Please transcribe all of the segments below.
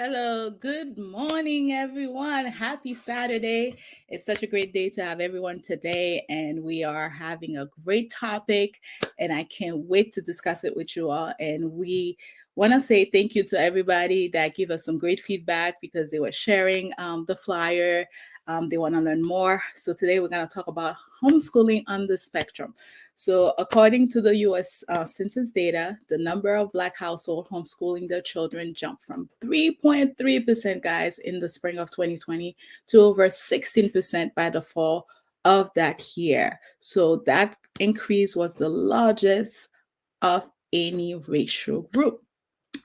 Hello, good morning, everyone. Happy Saturday. It's such a great day to have everyone today, and we are having a great topic, and I can't wait to discuss it with you all. And we want to say thank you to everybody that gave us some great feedback because they were sharing the flyer. They want to learn more. So today we're going to talk about homeschooling on the spectrum. So, according to the US Census data, the number of Black households homeschooling their children jumped from 3.3%, guys, in the spring of 2020 to over 16% by the fall of that year. So, that increase was the largest of any racial group.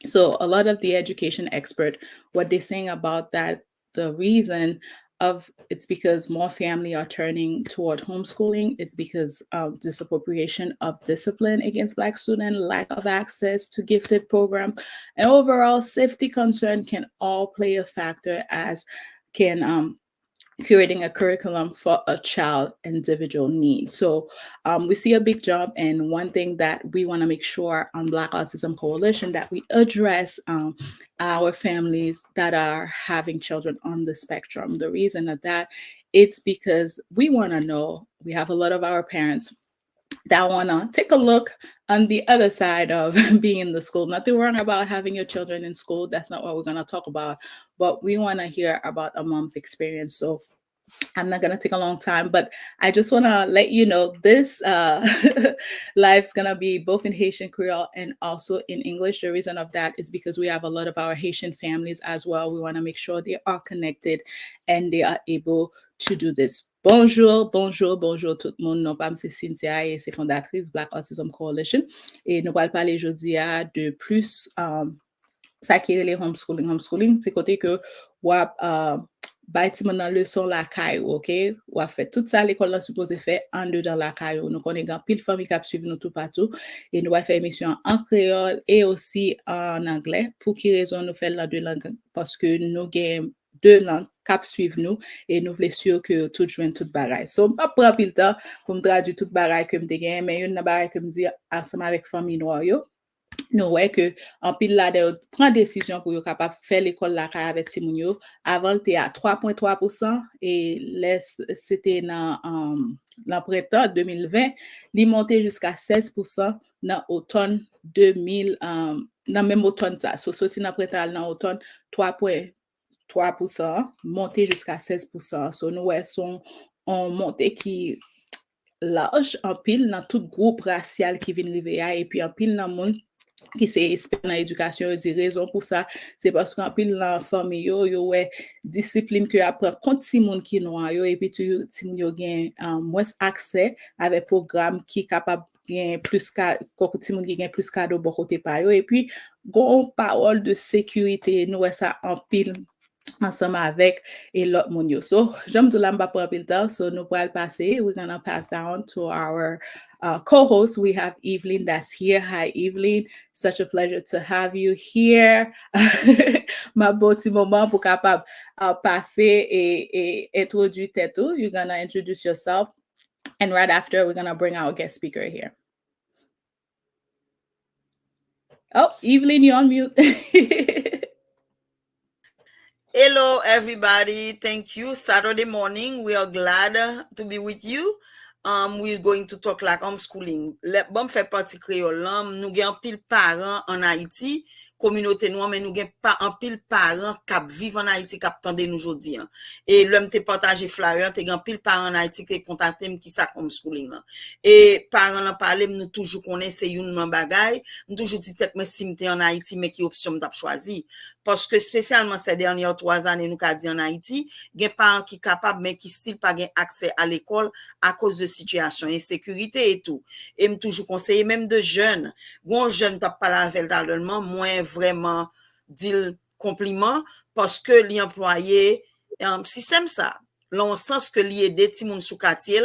So a lot of the education expert, what they're saying about that, the reason of it's because more family are turning toward homeschooling. It's because of disappropriation of discipline against Black students, lack of access to gifted program, and overall safety concern can all play a factor as can curating a curriculum for a child individual needs. So we see a big jump, and one thing that we want to make sure on Black Autism Coalition that we address our families that are having children on the spectrum. The reason of that, it's because we want to know, we have a lot of our parents that want to take a look on the other side of being in the school. Nothing wrong about having your children in school. That's not what we're going to talk about. But we want to hear about a mom's experience. So I'm not going to take a long time, but I just want to let you know this live is going to be both in Haitian Creole and also in English. The reason of that is because we have a lot of our Haitian families as well. We want to make sure they are connected and they are able to do this. Bonjour, bonjour, bonjour tout le monde. Non pas c'est Cynthia et c'est fondatrice Black Autism Coalition. Et nous allons parler aujourd'hui de plus ça qui est les homeschooling. Homeschooling, c'est côté que wap bay ti moun nan leçon la caille, OK? Ou a fait tout ça l'école là supposé faire en dedans la caille. Nous connaît grand pile famille qui suivre nous tout partout et nous va faire émission en créole et aussi en anglais. Pour qui raison nous faire la deux langues? Parce que nous gagnons deux langues cap suivre nous et nous voulons sûr que tout joine tout bagaille. So pas prendre pile temps pour me traduire tout bagaille que me gagne mais une bagaille que me dire ensemble avec famille noire yo. Nous ouais que en pile là de prendre décision pour yo capable faire l'école là avec ti moun yo avant le à 3.3% et c'était dans printemps 2020, il monté jusqu'à 16% dans automne 2000 dans même automne ça so sorti dans printemps dans automne 3.3% monté jusqu'à 16%. So nous ouais son on monté qui large en pile dans tout groupe racial qui vient river et puis en pile dans monde qui c'est expert dans l'éducation dit raison pour ça c'est parce qu'en pile dans famille yo ouais discipline que apprend contre ti moun qui noir yo et puis ti moun yo gain moins accès avec programme qui capable gain plus ti moun gain plus cadeau bon côté pa yo et puis gon parole de sécurité nous ça en pile ensemble avec et l'autre moun yo. So j'aime de l'amba pour un temps so nous pourrons passer we're going to pass down to our co-host. We have Evelyn that's here. Hi, Evelyn. Such a pleasure to have you here. Ma beau petit moment pour capable passer et introduire tout. You're going to introduce yourself. And right after, we're going to bring our guest speaker here. Oh, Evelyn, you're on mute. Hello, everybody. Thank you. Saturday morning, we are glad to be with you. We're going to talk like homeschooling. Bon fait partie créole, nous gen pile parents en Haïti, communauté noire, mais nous gen pas en pile parents qui vivent en Haïti, qui attendent nous aujourd'hui. Et l'homme te partagé flyer, te gen pile parents en Haïti qui contacté qui ça homeschooling là. Et parents en parler, nous toujours connaît c'est une bagaille, nous toujours dit tête mais si en Haïti mais qui option m't'a choisi parce que spécialement ces dernières 3 années nous qu'a dit en Haïti, gen parents qui capable mais qui style pas gen accès à l'école à cause de situation insécurité et tout. Et me toujours conseiller même de jeunes, bon jeune t'a pas la véritablement moins vraiment dire compliment parce que l'employé système ça l'on sens que li aider ti moun sou quartier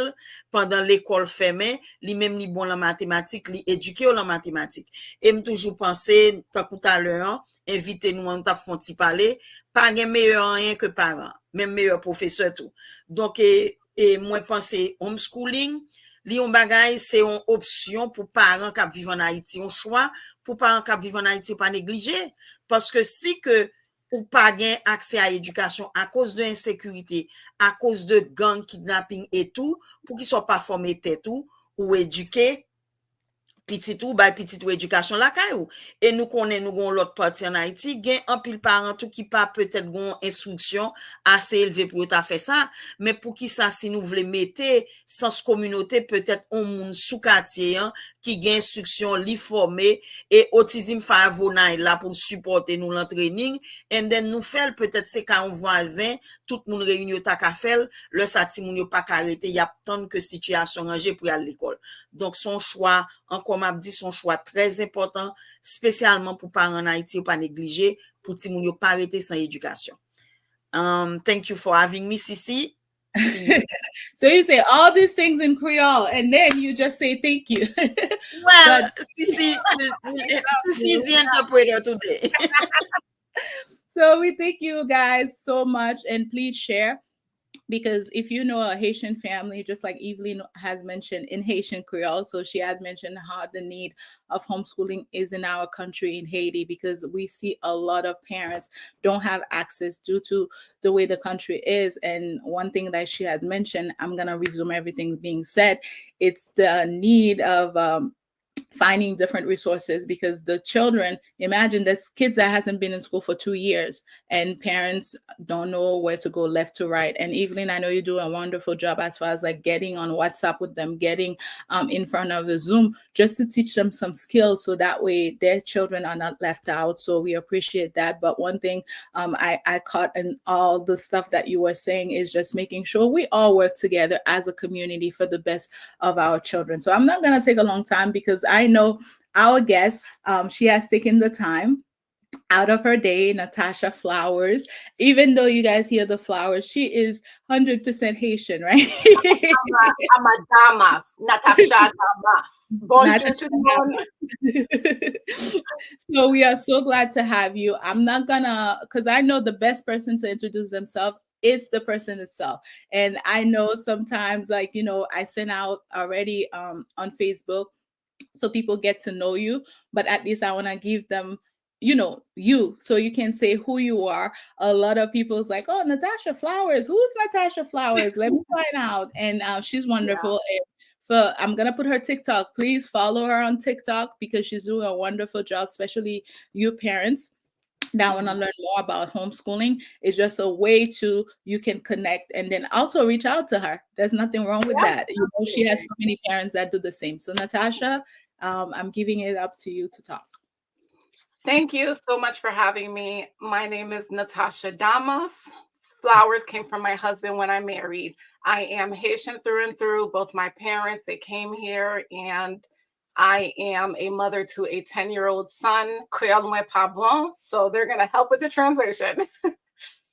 pendant l'école fermée li même li bon la mathématique li éduquer en mathématique et me toujours penser tant tout à l'heure inviter nous on t'a font ti parler pas gen meilleur rien que parents même meilleur professeur tout donc et moi penser homeschooling li on bagay c'est une option pour parents qui vivent en Haïti, un choix pour parents qui vivent en Haïti pas négliger parce que si que ou pas gain accès à l'éducation à cause de l'insécurité, à cause de gang, kidnapping et tout, pour qu'ils soient pas formés tête ou éduqués, petit ou bay petit ou éducation la kay ou. Et nous connaissons nous gon l'autre partie en Haïti, gen un pile parent tout qui pas peut-être gon instruction assez élevée pour ta fait ça, mais pour qui ça si nous voulons mettre sans communauté peut-être un monde sous quartier hein, qui gen instruction li formé et autisme favonay là pour supporter nous l'entraining and then nous faire peut-être c'est quand un voisin tout monde réunit ta ka faire le sa ti moun yo pas arrêter y a tant que situation rangée pour aller à l'école. Donc son choix encore m'a dit son choix très important spécialement pour parents en Haïti ou pas négliger pour ti moun yo pas arrêter sans éducation. Thank you for having me, Sisi. So you say all these things in Creole and then you just say thank you. Well, Sisi is the interpreter today. So we thank you guys so much and please share. Because if you know a Haitian family, just like Evelyn has mentioned in Haitian Creole, so she has mentioned how the need of homeschooling is in our country in Haiti, because we see a lot of parents don't have access due to the way the country is. And one thing that she had mentioned, I'm going to resume everything being said, it's the need of finding different resources, because the children, imagine there's kids that hasn't been in school for 2 years and parents don't know where to go left to right. And Evelyn, I know you do a wonderful job as far as like getting on WhatsApp with them, getting in front of the Zoom just to teach them some skills so that way their children are not left out. So we appreciate that. But one thing I caught in all the stuff that you were saying is just making sure we all work together as a community for the best of our children. So I'm not going to take a long time because I know our guest, she has taken the time out of her day, Natasha Flowers. Even though you guys hear the flowers, she is 100% Haitian, right? I'm a Damas, Natasha Damas. Bonjour to the So we are so glad to have you. I'm not gonna, because I know the best person to introduce themselves is the person itself. And I know sometimes, like, you know, I sent out already on Facebook so people get to know you, but at least I want to give them, you know, you, so you can say who you are. A lot of people's like, oh, Natasha Flowers, who's Natasha Flowers? Let me find out. And she's wonderful. Yeah. And I'm gonna put her TikTok. Please follow her on TikTok because she's doing a wonderful job, especially you parents that want to learn more about homeschooling. Is just a way to you can connect and then also reach out to her. There's nothing wrong with that. You know, she has so many parents that do the same. So Natasha, I'm giving it up to you to talk. Thank you so much for having me. My name is Natasha Damas. Flowers came from my husband when I married. I am Haitian through and through. Both my parents, they came here, and I am a mother to a 10-year-old son, Creole Mwe Pabon, so they're going to help with the translation.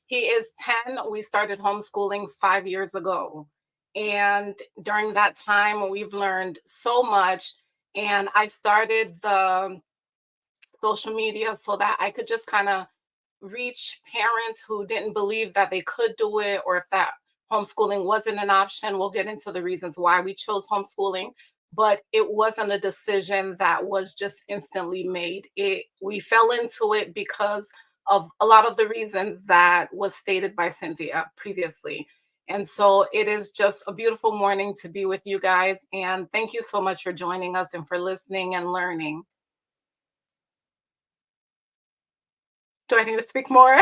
He is 10. We started homeschooling 5 years ago. And during that time, we've learned so much. And I started the social media so that I could just kind of reach parents who didn't believe that they could do it, or if that homeschooling wasn't an option. We'll get into the reasons why we chose homeschooling, but it wasn't a decision that was just instantly made. We fell into it because of a lot of the reasons that was stated by Cynthia previously. And so it is just a beautiful morning to be with you guys. And thank you so much for joining us and for listening and learning. Do I need to speak more?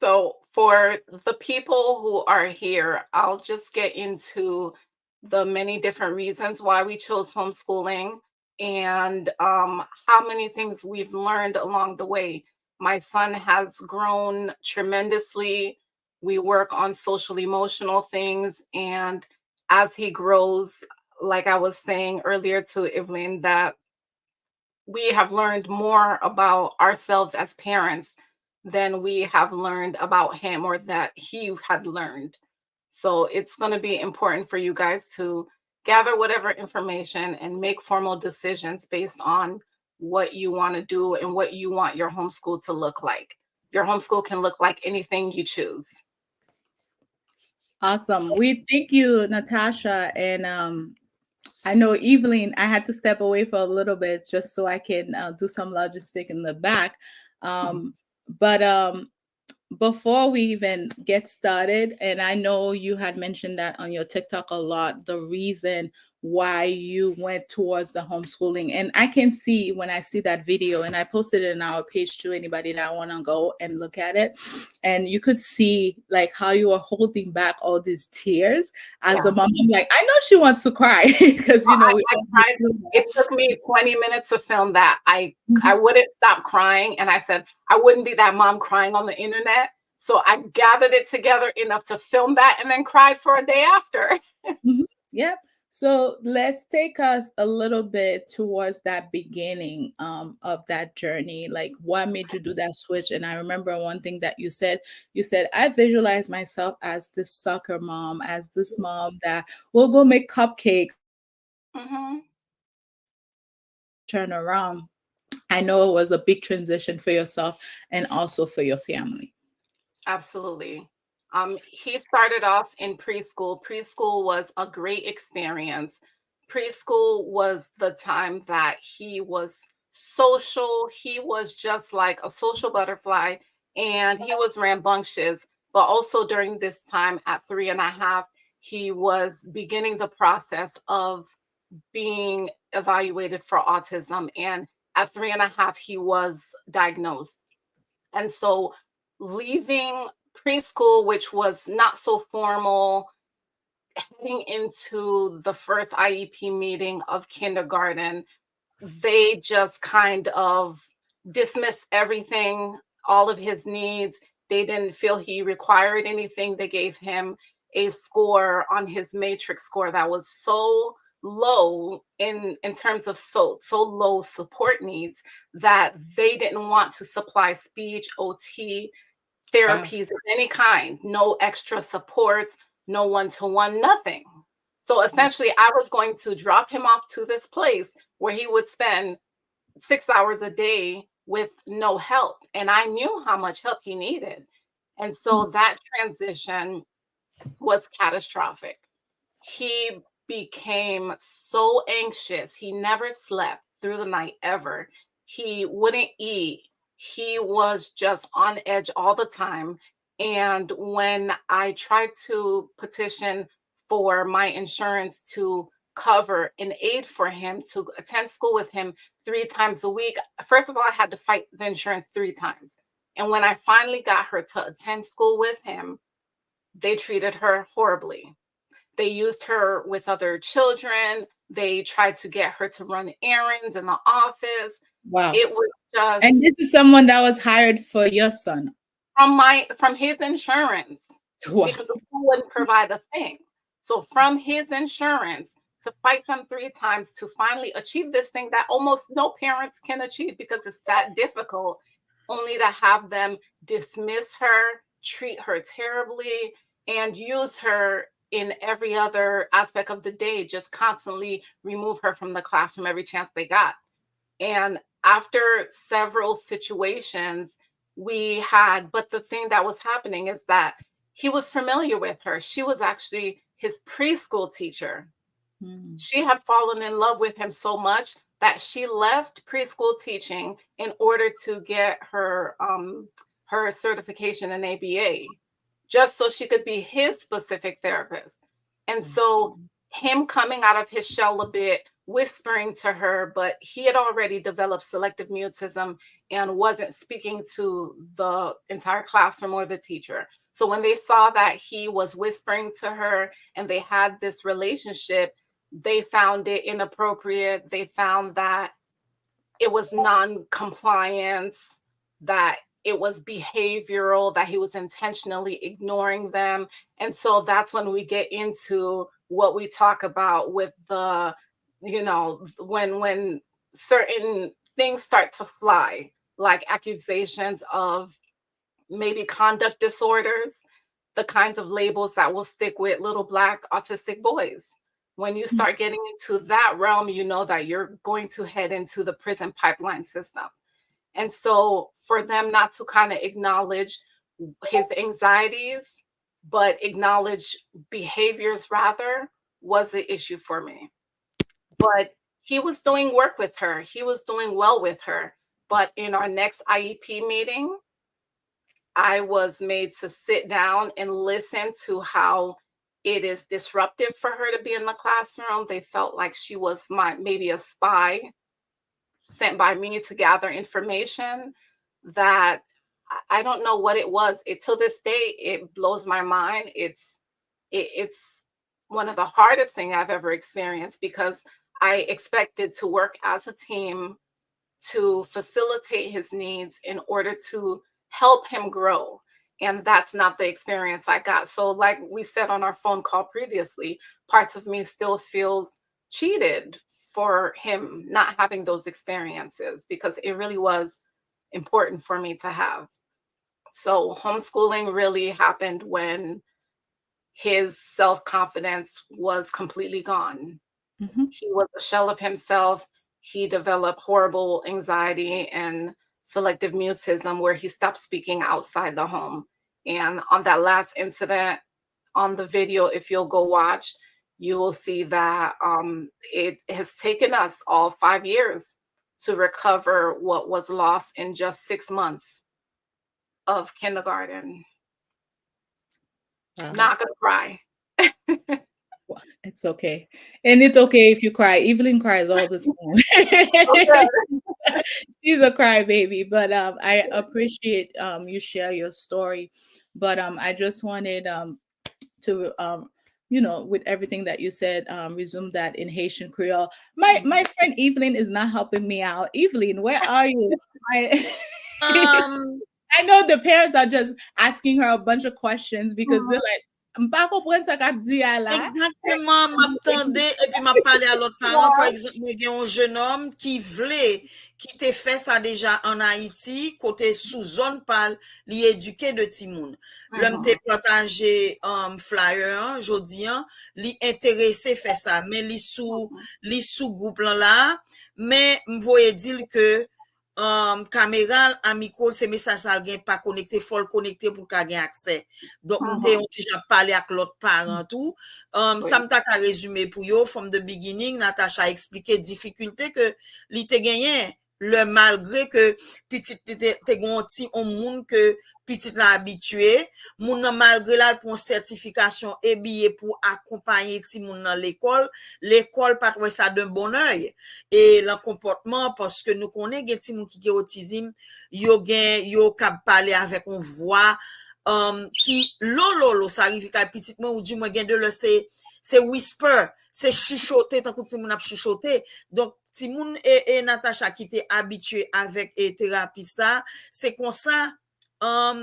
So for the people who are here, I'll just get into the many different reasons why we chose homeschooling and how many things we've learned along the way. My son has grown tremendously. We work on social emotional things. And as he grows, like I was saying earlier to Evelyn, that we have learned more about ourselves as parents than we have learned about him or that he had learned. So it's going to be important for you guys to gather whatever information and make formal decisions based on what you want to do and what you want your homeschool to look like. Your homeschool can look like anything you choose. Awesome. We thank you, Natasha. And I know, Evelyn, I had to step away for a little bit just so I can do some logistic in the back. But before we even get started, and I know you had mentioned that on your TikTok a lot, the reason why you went towards the homeschooling. And I can see when I see that video, and I posted it in our page to anybody that want to go and look at it. And you could see like how you were holding back all these tears as Yeah. a mom. I'm like, I know she wants to cry because Well, you know I cried. It took me 20 minutes to film that. I wouldn't stop crying, and I said I wouldn't be that mom crying on the internet. So I gathered it together enough to film that, and then cried for a day after. Yep. So let's take us a little bit towards that beginning of that journey. Like, what made you do that switch? And I remember one thing that you said. You said, I visualize myself as this soccer mom, as this mom that will go make cupcakes, Mm-hmm. turn around. I know it was a big transition for yourself and also for your family. Absolutely. He started off in preschool. Preschool was a great experience. Preschool was the time that he was social. He was just like a social butterfly, and he was rambunctious. But also during this time at 3.5, he was beginning the process of being evaluated for autism. And at 3.5, he was diagnosed. And so leaving preschool, which was not so formal, heading into the first IEP meeting of kindergarten, they just kind of dismissed everything, all of his needs. They didn't feel he required anything. They gave him a score on his matrix score that was so low in terms of so low support needs that they didn't want to supply speech, OT, Wow. therapies of any kind, no extra supports, no one-to-one, nothing. So essentially, I was going to drop him off to this place where he would spend 6 hours a day with no help. And I knew how much help he needed. And so that transition was catastrophic. He became so anxious. He never slept through the night ever. He wouldn't eat. He was just on edge all the time. And when I tried to petition for my insurance to cover an aid for him to attend school with him 3 times a week, first of all, I had to fight the insurance 3 times. And when I finally got her to attend school with him, they treated her horribly. They used her with other children. They tried to get her to run errands in the office. Wow. It was And just this is someone that was hired for your son. from his insurance, Wow. because the school wouldn't provide a thing. So from his insurance to fight them 3 times to finally achieve this thing that almost no parents can achieve because it's that difficult, only to have them dismiss her, treat her terribly, and use her in every other aspect of the day, just constantly remove her from the classroom every chance they got. And after several situations, but the thing that was happening is that he was familiar with her. She was actually his preschool teacher. She had fallen in love with him so much that she left preschool teaching in order to get her certification in ABA, just so she could be his specific therapist. And so him coming out of his shell a bit, whispering to her, but he had already developed selective mutism and wasn't speaking to the entire classroom or the teacher. So when they saw that he was whispering to her and they had this relationship, they found it inappropriate. They found that it was non-compliance, that it was behavioral, that he was intentionally ignoring them. And so that's when we get into what we talk about with the, when certain things start to fly, like accusations of maybe conduct disorders, the kinds of labels that will stick with little Black autistic boys. When you start getting into that realm, you know that you're going to head into the prison pipeline system. And so for them not to kind of acknowledge his anxieties, but acknowledge behaviors rather, was the issue for me. but he was doing work with her. He was doing well with her. But in our next IEP meeting, I was made to sit down and listen to how it is disruptive for her to be in the classroom. They felt like she was maybe a spy sent by me to gather information that I don't know what it was. It till this day it blows my mind. It's one of the hardest thing I've ever experienced because I expected to work as a team to facilitate his needs in order to help him grow. And that's not the experience I got. So, like we said on our phone call previously, parts of me still feels cheated for him not having those experiences because it really was important for me to have. So, homeschooling really happened when his self confidence was completely gone. Mm-hmm. He was a shell of himself. He developed horrible anxiety and selective mutism where he stopped speaking outside the home. And on that last incident on the video, if you'll go watch, you will see that it has taken us all 5 years to recover what was lost in just 6 months of kindergarten. Wow. Not gonna cry. Well, it's okay. And it's okay if you cry. Evelyn cries all the Okay. time. She's a crybaby, but I appreciate you share your story. But I just wanted to with everything that you said, resume that in Haitian Creole. My friend Evelyn is not helping me out. Evelyn, where are you? I Um, I know the parents are just asking her a bunch of questions because they're like, "M'pa kompren sa k'ap di a la." Exactement, m'attendais et puis m'a parlé à l'autre parent. Par exemple, il y a un jeune homme qui voulait, qui t'a fait ça déjà en Haïti, côté sous zone parle, li éduqué de Timoun. L'homme t'a partagé flyer, jodi, li intéressé fait ça, mais li sous groupe là, mais m'voye dire que caméra amical ces messages ça gen pas connecté faut connecter pour qu'a gen accès donc m'te on déjà parlé avec l'autre parent tout ça m'ta ka résumé pour yo from the beginning Natasha expliqué difficulté que li te gagné le malgré que petit te gon ti on moun que petit la habitué moun nan malgré là pour certification et billet pour accompagner ti moun dans l'école pas trouver ça d'un bon œil et le comportement parce que nous connaît gen ti moun qui gen autisme yo k'ap parler avec une voix qui lolo ça arrive ka petit moi ou du moins gen de le c'est whisper c'est chuchoter tant que ti moun ap chuchoter donc ti moun et Natasha qui était habitué avec thérapie ça c'est comme ça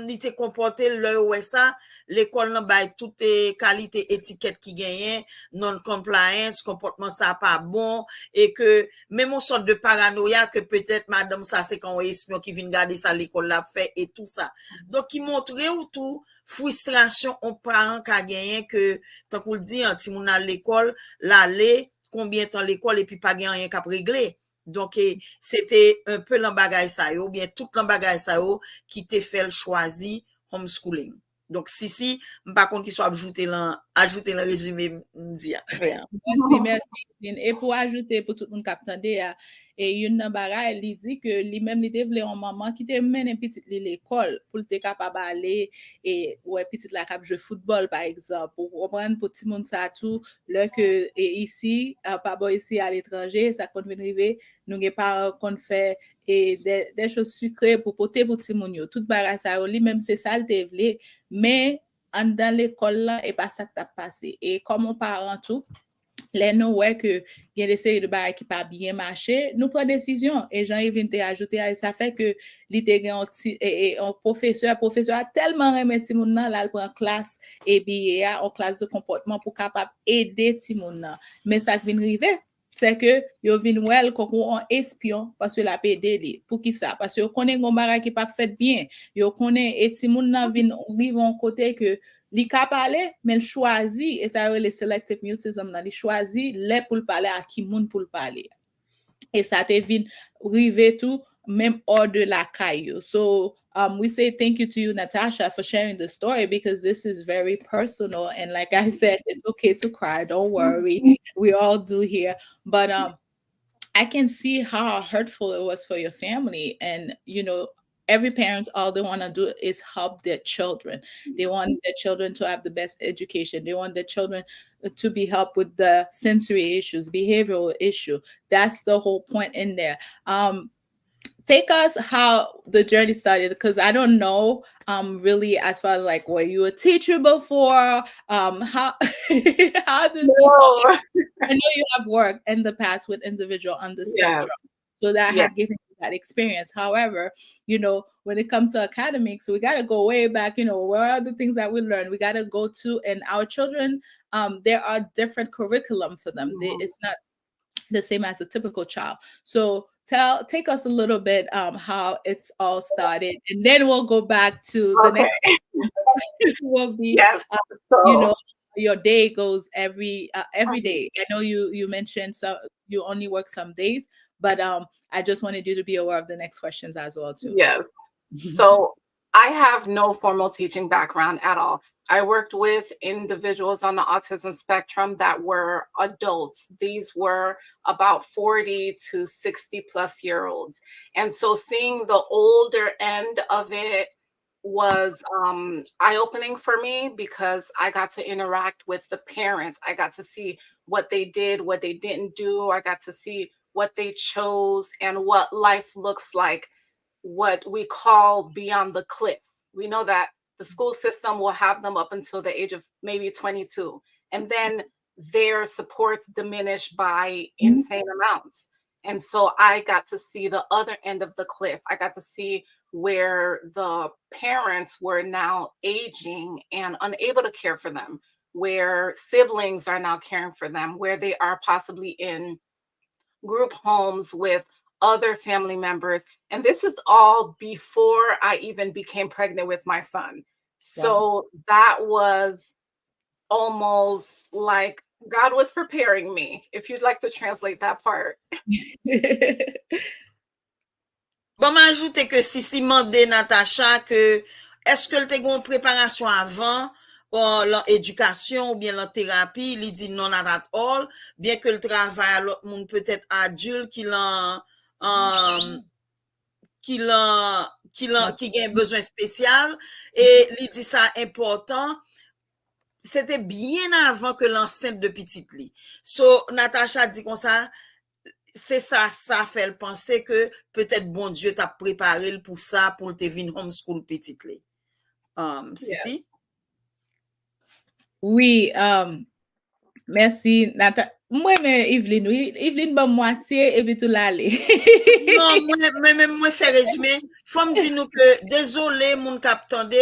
ni te comporté le ouais ça l'école nan bay toutes qualité étiquette qui gagne non compliance comportement ça pas bon et que même une sorte de paranoïa que peut-être madame ça c'est quand espion qui vient garder ça l'école l'a fait et tout ça donc qui montrait ou tout frustration on parent qu'a gagné que tant qu'on dit un petit moun à l'école l'aller combien de temps l'école et puis pas gagner rien qu'à régler. Donc, c'était un peu l'embagage ça yo, bien tout l'embagage ça yo qui te fait le choisi homeschooling. Donc, si, m'pas contre qui soit ajouter le résumé, m'di. Merci. Et pour ajouter, pour tout le monde qui attendait, et une bagay, il dit que lui-même, il voulait un maman qui te mène un petit l'école pour te capable aller et ouais petit la cap jouer football par exemple pour reprendre petit monde ça tout là que et ici pas bon ici à l'étranger ça compte venir nous n'avons pas qu'on fait et des choses sucrées pour porter petit monde yo tout bagay ça lui-même c'est ça le te voulait mais dans l'école là et pas ça que t'as passé et comme on parent tout les nous ouais que il y a des séries de bails qui pas bien marché nous prend décision et Jean-Yves te ajouter ça fait que li te gen un professeur a tellement aimé ti moun nan là il prend classe et puis en classe de comportement pour capable aider ti moun nan mais ça qui vient arriver c'est que yo vinn wel qu'on un espion parce que la PD li pour qui ça parce que connaît gon bagay qui pas fait bien yo connaît et ti moun nan vinn rive un côté que li ka parler mais il choisit et ça le selective mutism nan li choisit les pour parler à qui moun pour parler et ça te vinn rive tout même hors de la caille so we say thank you to you, Natasha, for sharing the story, because this is very personal. And like I said, it's okay to cry. Don't worry. We all do here. But I can see how hurtful it was for your family. And, every parents, all they want to do is help their children. They want their children to have the best education. They want their children to be helped with the sensory issues, behavioral issue. That's the whole point in there. Take us how the journey started, because I don't know really, as far as like, were you a teacher before, how how this is all. No. I know you have worked in the past with individual on the Yeah. spectrum, so that Yeah. had given you that experience. However, when it comes to academics, we got to go way back. Where are the things that we learned? We got to go to, and our children, there are different curriculum for them. It's not the same as a typical child. So take us a little bit how it's all started, and then we'll go back to the Okay. next will be Yes. you know So your day goes every day. I know you mentioned, so you only work some days, but I just wanted you to be aware of the next questions as well too. yes. So I have no formal teaching background at all. I worked with individuals on the autism spectrum that were adults. These were about 40 to 60 plus year olds. And so seeing the older end of it was eye-opening for me, because I got to interact with the parents. I got to see what they did, what they didn't do. I got to see what they chose and what life looks like, what we call beyond the cliff. We know that the school system will have them up until the age of maybe 22, and then their supports diminish by insane amounts. And so I got to see the other end of the cliff. I got to see where the parents were now aging and unable to care for them, where siblings are now caring for them, where they are possibly in group homes with other family members. And this is all before I even became pregnant with my son. So that was almost like God was preparing me, if you'd like to translate that part. Bon, m'ajoute ke si mande Natasha que est-ce que te gon préparation avant l'en éducation ou bien l'en thérapie, li dit non at all, bien que le travail à l'autre monde peut-être adulte qui gen besoin spécial, et li dit ça important. C'était bien avant que l'enceinte de petite li. So, Natasha dit comme ça, c'est ça fait le penser que peut-être bon Dieu t'a préparé pour ça, pour te venir homeschool petite li. Sisi? Oui, merci, moi, mais Evelyn, oui. Evelyn, bon, moitié, et puis tout l'aller. Non, moi, fait résumé. Faut me dire nous que, désolé, mon captande,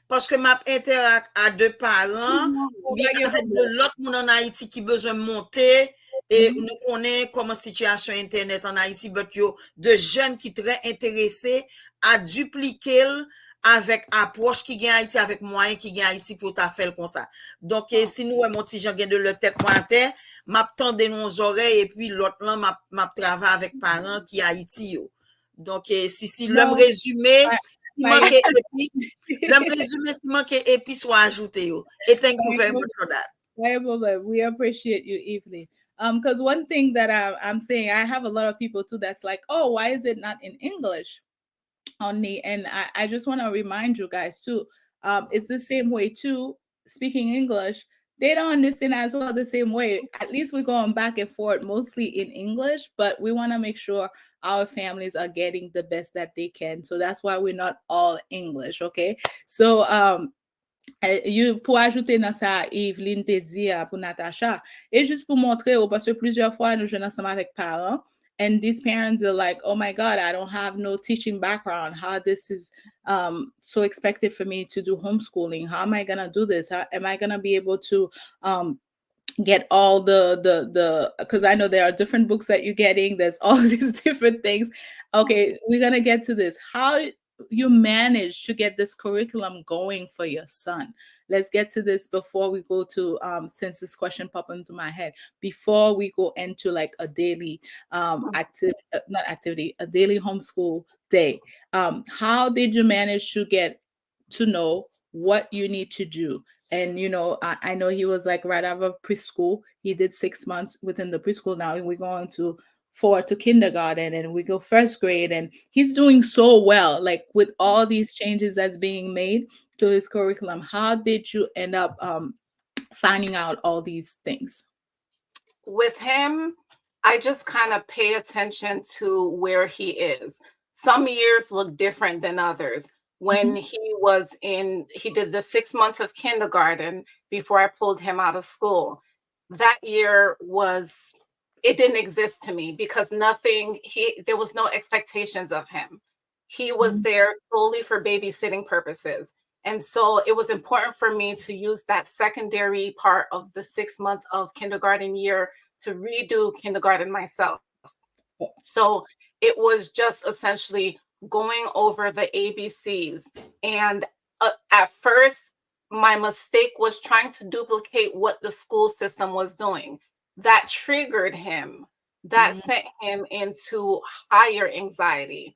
parce que m'a interact à deux parents, ou bien avec de l'autre monde en Haïti qui besoin de monter, et nous connaissons comment situation Internet en Haïti, but yo, de jeunes qui très intéressés à dupliquer avec approche qui gagne Haïti, avec moyen qui gagne Haïti pour ta faire comme ça. Donc, si nous, mon petit Jean gagne de leur tête moitié, m'a tendé nos oreilles, et puis l'autre là, m'a travaillé avec parents qui Haïti yo. Donc, si l'homme résumé, si manque épi, l'homme résumé, si manque épi, soit ajouté yo. Et thank you very much for that. We appreciate you, Evelyn. Because one thing that I'm saying, I have a lot of people too that's like, oh, why is it not in English only? And I just want to remind you guys too, it's the same way too, speaking English. They don't understand as well the same way. At least we're going back and forth mostly in English, but we want to make sure our families are getting the best that they can. So that's why we're not all English, okay? So pour ajouter dans ça, Evelyn te dit pour Natasha, et juste pour montrer, parce que plusieurs fois nous jouons ensemble avec parents, and these parents are like, oh my God, I don't have no teaching background. How this is so expected for me to do homeschooling. How am I gonna do this? How am I gonna be able to get all the because I know there are different books that you're getting. There's all these different things. Okay, we're gonna get to this. How you manage to get this curriculum going for your son. Let's get to this before we go to since this question popped into my head, before we go into like a daily not activity, a daily homeschool day. How did you manage to get to know what you need to do? And I know he was like right out of preschool. He did 6 months within the preschool. Now we're going to forward to kindergarten, and we go first grade, and he's doing so well, like with all these changes that's being made to his curriculum. How did you end up finding out all these things? With him, I just kind of pay attention to where he is. Some years look different than others. When Mhm. he did the 6 months of kindergarten before I pulled him out of school. That year it didn't exist to me because there was no expectations of him. He was Mhm. there solely for babysitting purposes. And so it was important for me to use that secondary part of the 6 months of kindergarten year to redo kindergarten myself. So it was just essentially going over the ABCs. And at first, my mistake was trying to duplicate what the school system was doing. That triggered him, that Mhm. sent him into higher anxiety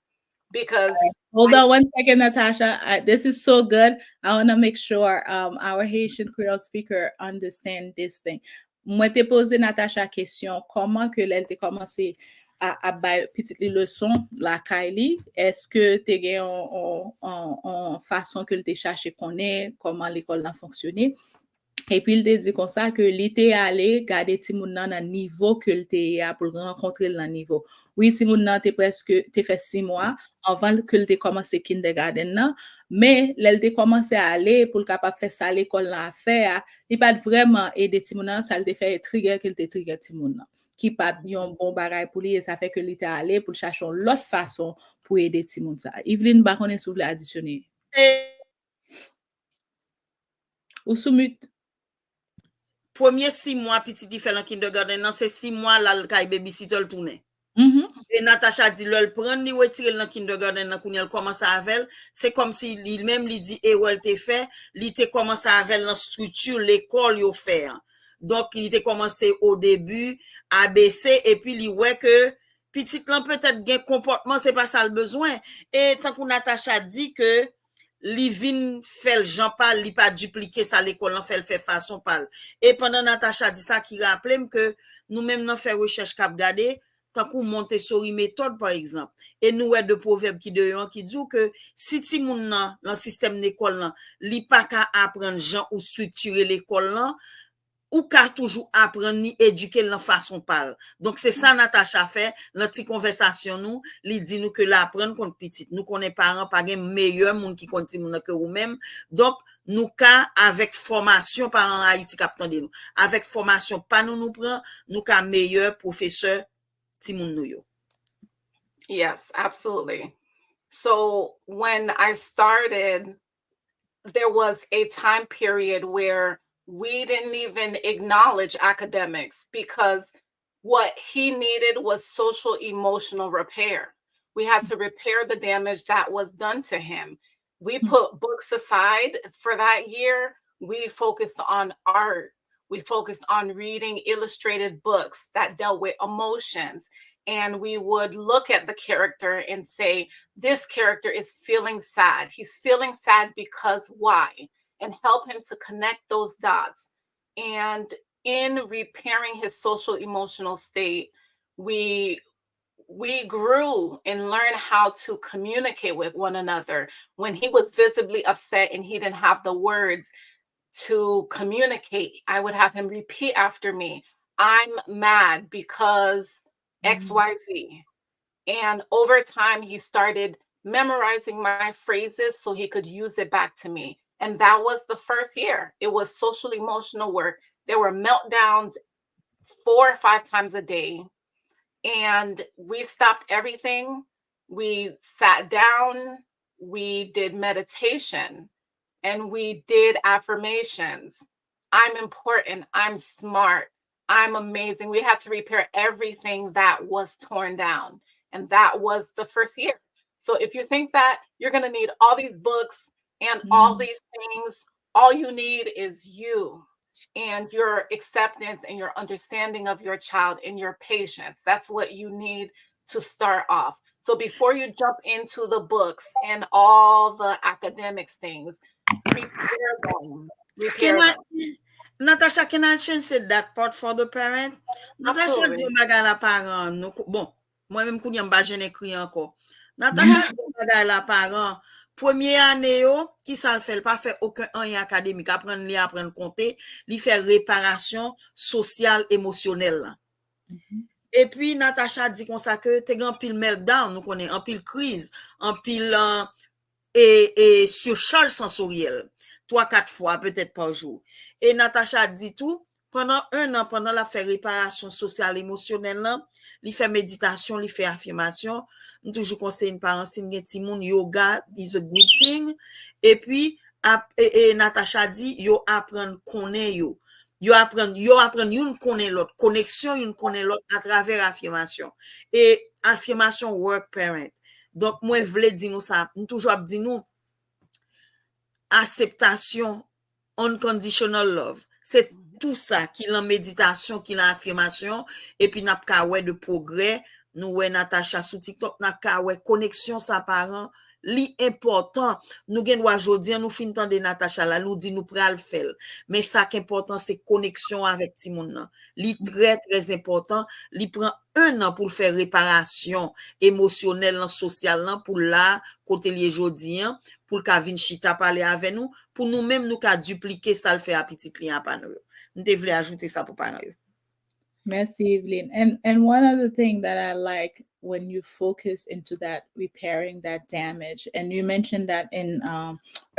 because Hold I on one second, Natasha. This is so good. I want to make sure our Haitian Creole speaker understand this thing. Moi, te posé Natasha question, comment que l'elle te commencé à bay petite li leçon la Kylie? Est-ce que te gen en façon que te cherché connaît comment l'école a fonctionné? Et puis, il te dit comme ça que l'été allé garder Timoun nan nan niveau que l'été a pour rencontrer le niveau. Oui, Timoun nan te fait 6 mois avant que l'été commencé kindergarten nan, mais l'été commencé à aller pour le capable faire ça l'école là à faire, il pas vraiment aider Timoun nan, ça le fait trigger que l'été trigger Timoun nan. Qui pas yon bon bagay pour lui et ça fait que l'été allé pour chercher l'autre façon pour aider Timoun ça. Yveline, ba konnen sou vle additionner. Ou soumute. Premier 6 mois, petit di fè lan kindergarten nan, se 6 mois la kay babysitter l tourne. Et Natasha dit, le prend li retire dans kindergarten nan koun el commence avec, c'est comme si lui même li dit et elle te fait, li te commence avec la structure l'école yo fait. Donc il était commencé au début ABC et puis li ouais que petit lan peut-être gen comportement c'est pas ça le besoin et tant que Natasha dit que li vin fait le Jean pas li pas dupliquer ça l'école en fait façon pas. Et pendant Natasha dit ça qui rappelle que nous même nan fait recherche cap garder tant qu'on Montessori méthode par exemple et nous ouais de proverbe qui dit que si ti moun nan dans système d'école là li pas ka apprendre gens ou structurer l'école là ou ka toujours apprendre ni éduquer la façon parle. Donc c'est ça Natasha fait dans petite conversation nous, li dit nous que l'apprendre contre petite. Nous connaît parents pas gen meilleur monde qui konti moun que ou même. Donc nous ka avec formation parents Haïti k'ap tande nous. Avec formation pas nous prend, nous ka meilleur professeur ti moun nou yo. Yes, absolutely. So when I started, there was a time period where we didn't even acknowledge academics because what he needed was social emotional repair. We had to repair the damage that was done to him. We put books aside for that year. We focused on art. We focused on reading illustrated books that dealt with emotions. And we would look at the character and say, this character is feeling sad. He's feeling sad because why? And help him to connect those dots. And in repairing his social emotional state, we grew and learned how to communicate with one another. When he was visibly upset and he didn't have the words to communicate, I would have him repeat after me, I'm mad because XYZ. And over time, he started memorizing my phrases so he could use it back to me. And that was the first year. It was social emotional work. There were meltdowns 4 or 5 times a day. And we stopped everything. We sat down, we did meditation, and we did affirmations. I'm important, I'm smart, I'm amazing. We had to repair everything that was torn down. And that was the first year. So if you think that you're going to need all these books and all these things, all you need is you and your acceptance and your understanding of your child and your patience. That's what you need to start off. So before you jump into the books and all the academics things, prepare them. Can Repair I, them. Natasha, can I change that part for the parent? Natasha dit Absolutely. bagay la parent, bon, moi-même koun yon ba jen ekri anko. Natasha dit bagay la parent, premier année yo, qui ça le fait, pas fait aucun an académique, apprendre compter, li faire réparation sociale, émotionnelle. Et puis, Natasha dit comme ça que t'es un pile meltdown, nous connaissons, un pile crise, un pile et surcharge sensorielle. 3-4 fois, peut-être par jour. Et Natasha dit tout, pendant un an, pendant la fait réparation sociale émotionnelle, il fait méditation, il fait affirmation. Nous toujours conseille une parent, si vous yoga is a good thing. Et puis, Natasha dit, yo apprendre connaît yo. Yo apprendre une connaît l'autre, connexion une connaît l'autre à travers affirmation. Et affirmation work parent. Donc, moi, je voulais dire nous ça, nous toujours dit nous, acceptation, unconditional love. C'est tout ça qui est en méditation, qui est en affirmation, et puis n'a pas de progrès. Nous, ouais, Natasha, sous TikTok, n'a pas connexion, sa parent, li important. Nous, gen aujourd'hui, nous finissons de Natasha, là, nous dit, nous pral faire. Mais ça qui est important, c'est connexion avec Timon. Li très, très important. Li prend un an pour faire réparation émotionnelle, sociale, pour là, côté li aujourd'hui, pour qu'a vin chita parler avec nous, pour nous-mêmes, nous qu'a dupliquer ça le fait à petit client par nous. Nous devons ajouter ça pour parents. Merci, Evelyn. And one other thing that I like when you focus into that repairing that damage, and you mentioned that in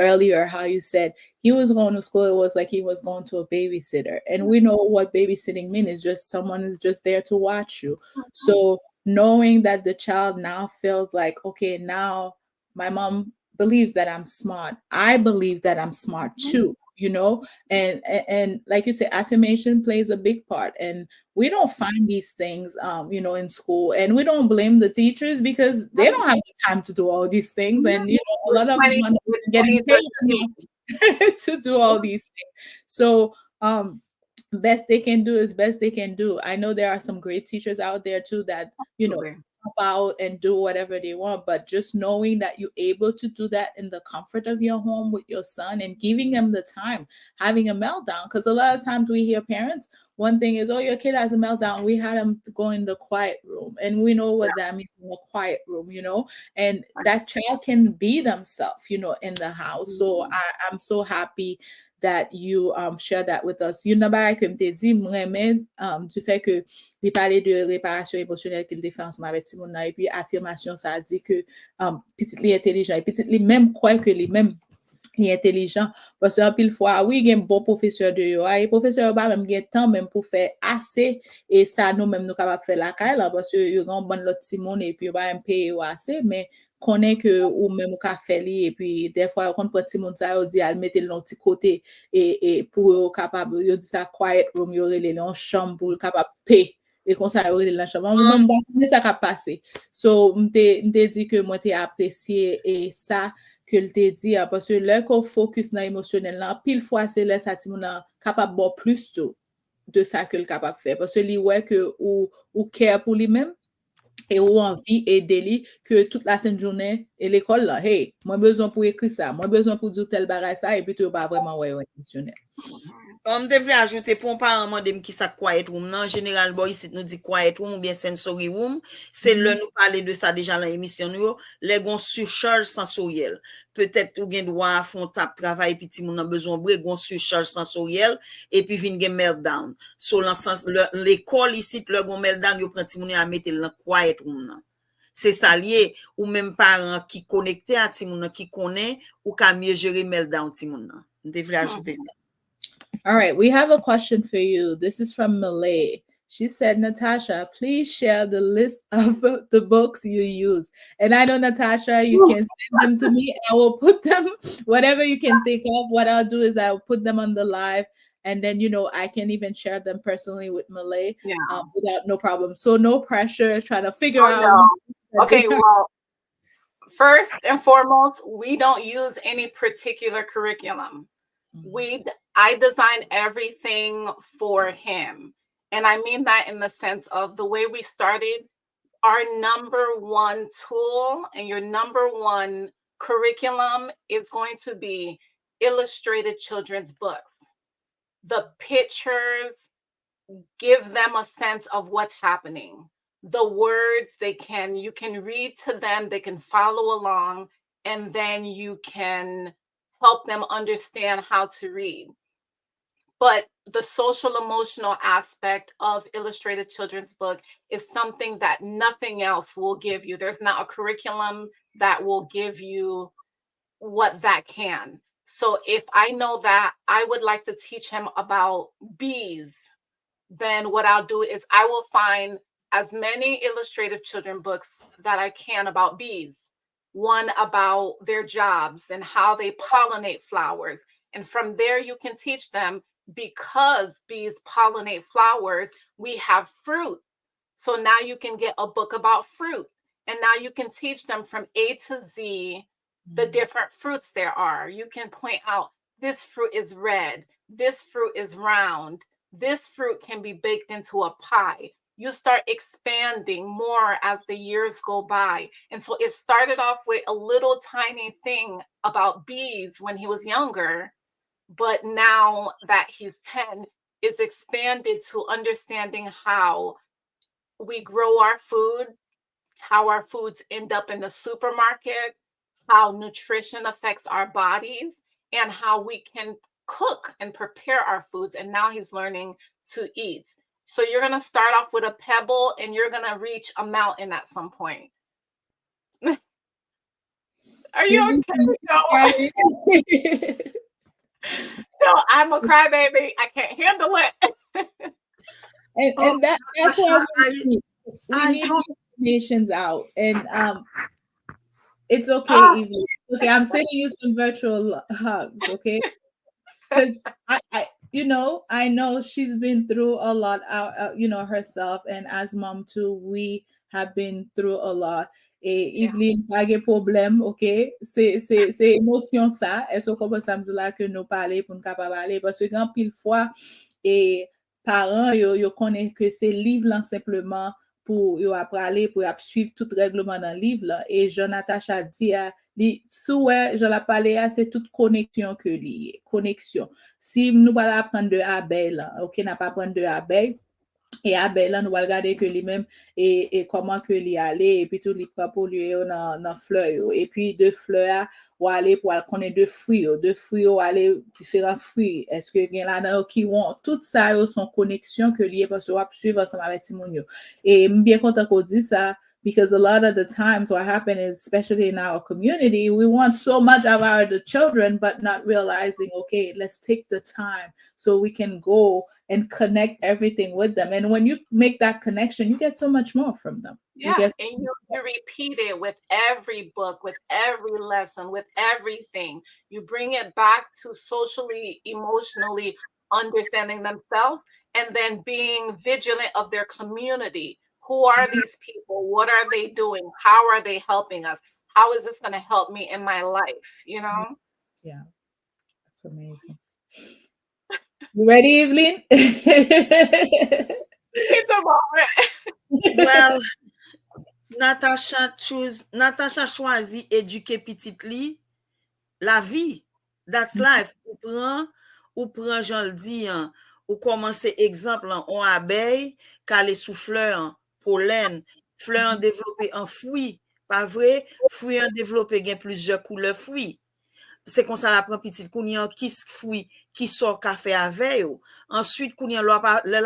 earlier how you said he was going to school, it was like he was going to a babysitter, and we know what babysitting means is just someone is just there to watch you. So knowing that the child now feels like, okay, now my mom believes that I'm smart, I believe that I'm smart too, you know. And like you said, affirmation plays a big part, and we don't find these things you know, in school, and we don't blame the teachers because they don't have the time to do all these things, and you know, a lot of them are getting paid now to do all these things. So best they can do is best they can do. I know there are some great teachers out there too that, you know, help out and do whatever they want, but just knowing that you're able to do that in the comfort of your home with your son and giving him the time, having a meltdown, because a lot of times we hear parents, one thing is, oh, your kid has a meltdown, we had him to go in the quiet room, and we know what that means in the quiet room, you know, and that child can be themselves, you know, in the house. So I'm so happy that you share that with us. You know, comme tu dit, moi-même, du fait que tu parlais de réparation émotionnelle qu'il fait ensemble avec Simon, et puis affirmation, ça dit que petit li intelligent, et petit li même croit que les mêmes li intelligent, parce qu'un pile fois, oui, il y a un bon professeur de yo, et professeur ba même gen temps même pour faire assez, et ça nous même nous capable faire la caille là, parce que yo grand bon l'autre Simon, et puis ba même payer assez, mais connaît que ou même ou ka fait li, et puis des fois on prend Simon ça yo dit al mettre l'autre petit côté, et pour capable yo dit ça quiet room, yo relé en chambre pour capable payer, et comme ça yo relé la chambre, même pas ça ka passer. So m'te dit que moi t'ai apprécié et ça que le te dit, parce que là qu'on focus dans l'émotionnel là, pile fois c'est là ça ti moun capable bon plus de ça que le capable faire, parce que li ouais que ou care pour lui-même et ou envie aider lui que toute la sainte journée et l'école là, hey, moi besoin pour écrire ça, moi besoin pour dire tel bagage ça, et puis tu pas vraiment ouais émotionnel. On devrait ajouter pour un parent madame qui ça quiet room. En général, bon, ici nous dit quiet room ou bien sensory room. C'est là nous parler de ça déjà dans l'émission nous, les gon surcharge sensorielle. Peut-être ou gen droit font tap travail petit moun a besoin de gon surcharge sensorielle et puis vinn gen meltdown. So l'école ici le gon meltdown yo prend ti moun a mettre dans quiet room nan. C'est ça lié ou même parent qui connecté à ti moun qui connaît ou ka mieux gérer meltdown ti moun nan. On devrait ajouter ça. All right, we have a question for you. This is from Malay. She said, Natasha, please share the list of the books you use. And I know, Natasha, you can send them to me. I will put them, whatever you can think of. What I'll do is I'll put them on the live. And then, you know, I can even share them personally with Malay without no problem. So no pressure trying to figure out. No. Okay, well, first and foremost, we don't use any particular curriculum. I design everything for him. And I mean that in the sense of the way we started our number one tool and your number one curriculum is going to be illustrated children's books. The pictures give them a sense of what's happening. The words you can read to them, they can follow along, and then you can help them understand how to read. But the social emotional aspect of illustrated children's book is something that nothing else will give you. There's not a curriculum that will give you what that can. So if I know that I would like to teach him about bees, then what I'll do is I will find as many illustrative children books that I can about bees. One about their jobs and how they pollinate flowers. And from there, you can teach them, because bees pollinate flowers, we have fruit. So now you can get a book about fruit. And now you can teach them from A to Z the different fruits there are. You can point out, this fruit is red, this fruit is round, this fruit can be baked into a pie. You start expanding more as the years go by. And so it started off with a little tiny thing about bees when he was younger, but now that he's 10, it's expanded to understanding how we grow our food, how our foods end up in the supermarket, how nutrition affects our bodies, and how we can cook and prepare our foods. And now he's learning to eat. So you're going to start off with a pebble and you're going to reach a mountain at some point. Are you okay? No, I'm a crybaby. I can't handle it. and that's why we need informations out. And it's okay, Evie. Okay, I'm sending you some virtual hugs, okay? Because I know she's been through a lot, herself, and as mom too, we have been through a lot. Et Evelyn, pas de problème, ok? C'est émotion ça. Est-ce qu'on peut ça me dire que nous parler pour nous capable parler? Parce que quand pile fois, et parents, yo connaissent que c'est livre là simplement pour yo apprendre, pour suivre tout règlement dans le livre là. Et Jean Natasha dit, je la parlé, c'est toute connexion que liée. Connexion. Si nous pas apprendre de abeille, ok, n'a pas apprendre de abeille, et abeille là, nous va regarder que lui-même et comment que lui aller, et puis tout lui prend pour lui dans fleurs, et puis de fleurs ou aller pour connaître de fruits ou aller différents fruits. Est-ce que gen là qui ont tout ça sont connexion que lié parce que on va suivre ensemble avec Timonio. Et bien content qu'on dit ça. Because a lot of the times what happens is, especially in our community, we want so much of the children, but not realizing, okay, let's take the time so we can go and connect everything with them. And when you make that connection, you get so much more from them. Yeah, and you repeat it with every book, with every lesson, with everything. You bring it back to socially, emotionally understanding themselves, and then being vigilant of their community. Who are these people? What are they doing? How are they helping us? How is this going to help me in my life? You know? Yeah, that's amazing. You ready, Evelyn? It's a moment. Well, Natasha choisit éduquer petite li la vie. That's life. Ou prend Jean le dit, ou commencer exemple on abeille, calé sous fleur, pollen, fleur développé en fruit, pas vrai? Fruit en développé gain plusieurs couleurs fruits. C'est comme ça la prend petite kounyan qui fruit qui sort café avec yo. Ensuite kounyan la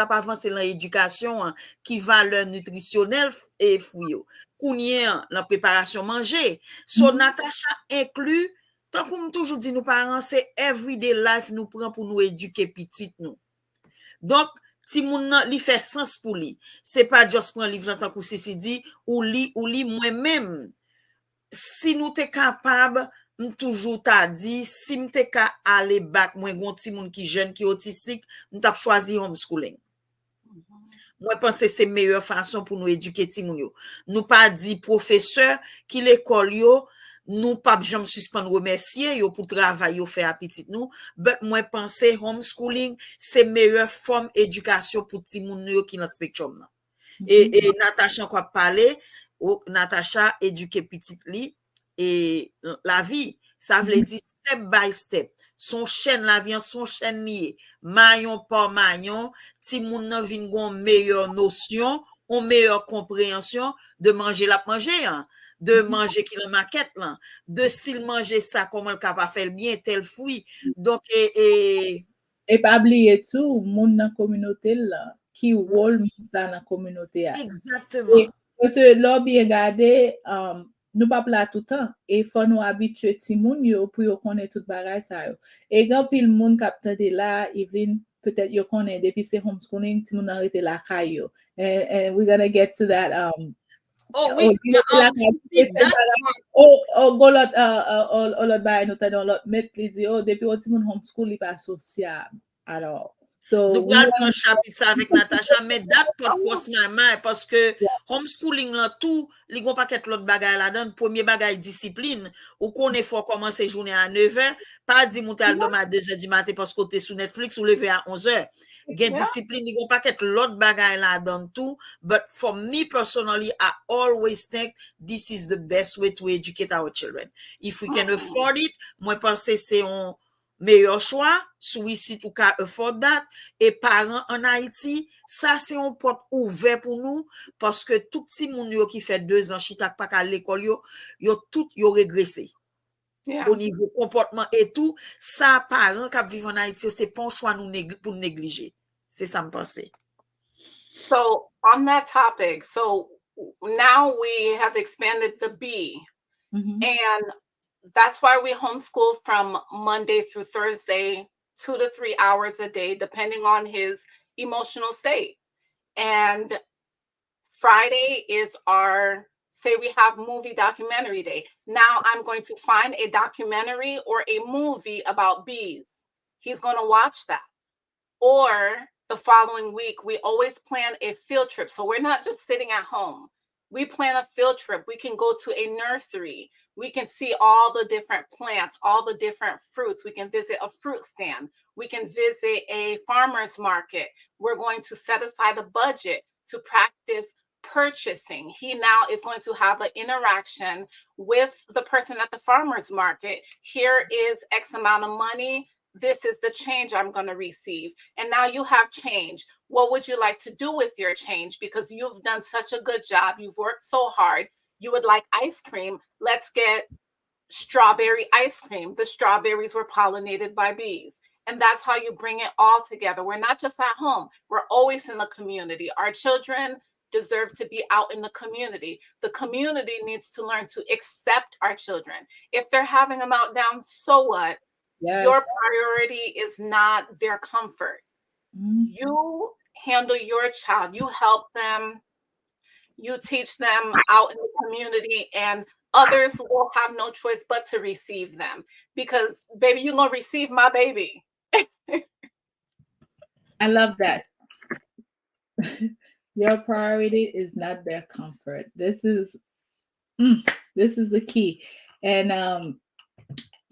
pas avancer dans éducation qui valeur nutritionnelle et fruit yo. Kounyan la préparation manger. So Natasha inclut tant qu'on toujours dit nous parents c'est everyday life nous prend pour nous éduquer petite nous. Donc si moun nan li fait sens pour lui. C'est pas juste prendre livre tant que c'est dit ou li moi-même. Si nous t'es capable toujours t'a dit si m'te ka aller back moi gon ti moun qui jeune qui autistique m't'a choisi homeschooling. Moi pense c'est meilleure façon pour nous éduquer ti moun yo. Nous pas dit professeur qui l'école yo nous pas jamais suspendre remercier yo pour travail yo fait à petite nous but moi penser homeschooling c'est meilleure forme éducation pour ti moun yo qui dans spectrum là. Et Natasha quoi parler, Natasha éduquer petit li et la vie, ça veut dire step by step. Son chaîne la vie, son chaîne lié, maillon par maillon, ti moun nan vin gon meilleure notion, une meilleure compréhension de manger la manger, hein, de manger qui la maquette là, de s'il manger ça comment le capable faire bien tel fruit. Donc et pas oublier tout moun dans communauté là qui rôle moun ça dans communauté a. Exactement. Parce que là bien regarder nous pas là tout le temps et faut nous habituer ti moun yo pour yo connaître tout bagay ça yo. Et quand pile moun capte de là Evelyn peut-être yo connaît depuis c'est homeschooling ti moun arrêté la caillou. And we're going to get to that oh oui, go lot lot bay nou ta don lot met li di depuis on ti moun homeschool li pas social at all. So nous allons prendre chapitre avec Natasha, mais date pas cross my mind parce que homeschooling là tout, li gon paquet l'autre bagay là-dedans, premier bagay discipline, ou qu'on est faut commencer journée à 9h, pas di monter à 2h du matin parce que t'es sur Netflix ou lever à 11h. Gen discipline, li gon paquet l'autre bagay là-dedans tout, but for me personally, I always think this is the best way to educate our children. If we can afford it, moi penser c'est un meilleur choix, sous ici tout cas afford that, et parents en Haïti, ça c'est un porte ouvert pour nous, parce que tout petit monde yo qui fait 2 ans, chita pas à l'école yo tout yo régressé. Au niveau comportement et tout, ça parents qui vivent en Haïti, c'est pas un choix pour négliger. C'est ça me penser. So on that topic, so now we have expanded the B, and that's why we homeschool from Monday through Thursday, 2 to 3 hours a day, depending on his emotional state. And Friday is our, say we have movie documentary day. Now I'm going to find a documentary or a movie about bees. He's going to watch that. Or the following week, we always plan a field trip. So we're not just sitting at home. We plan a field trip. We can go to a nursery. We can see all the different plants, all the different fruits. We can visit a fruit stand. We can visit a farmer's market. We're going to set aside a budget to practice purchasing. He now is going to have an interaction with the person at the farmer's market. Here is X amount of money. This is the change I'm going to receive. And now you have change. What would you like to do with your change? Because you've done such a good job. You've worked so hard. You would like ice cream. Let's get strawberry ice cream. The strawberries were pollinated by bees. And that's how you bring it all together. We're not just at home. We're always in the community. Our children deserve to be out in the community. The community needs to learn to accept our children. If they're having a meltdown, so what? Yes. Your priority is not their comfort. You handle your child. You help them. You teach them out in the community, and others will have no choice but to receive them. Because, baby, you're going to receive my baby. I love that. Your priority is not their comfort. This is the key. And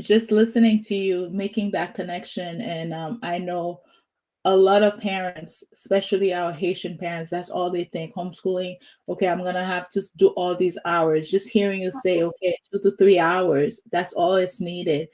just listening to you, making that connection. And I know a lot of parents, especially our Haitian parents, that's all they think. Homeschooling, okay, I'm going to have to do all these hours. Just hearing you say, okay, 2 to 3 hours, that's all it's needed.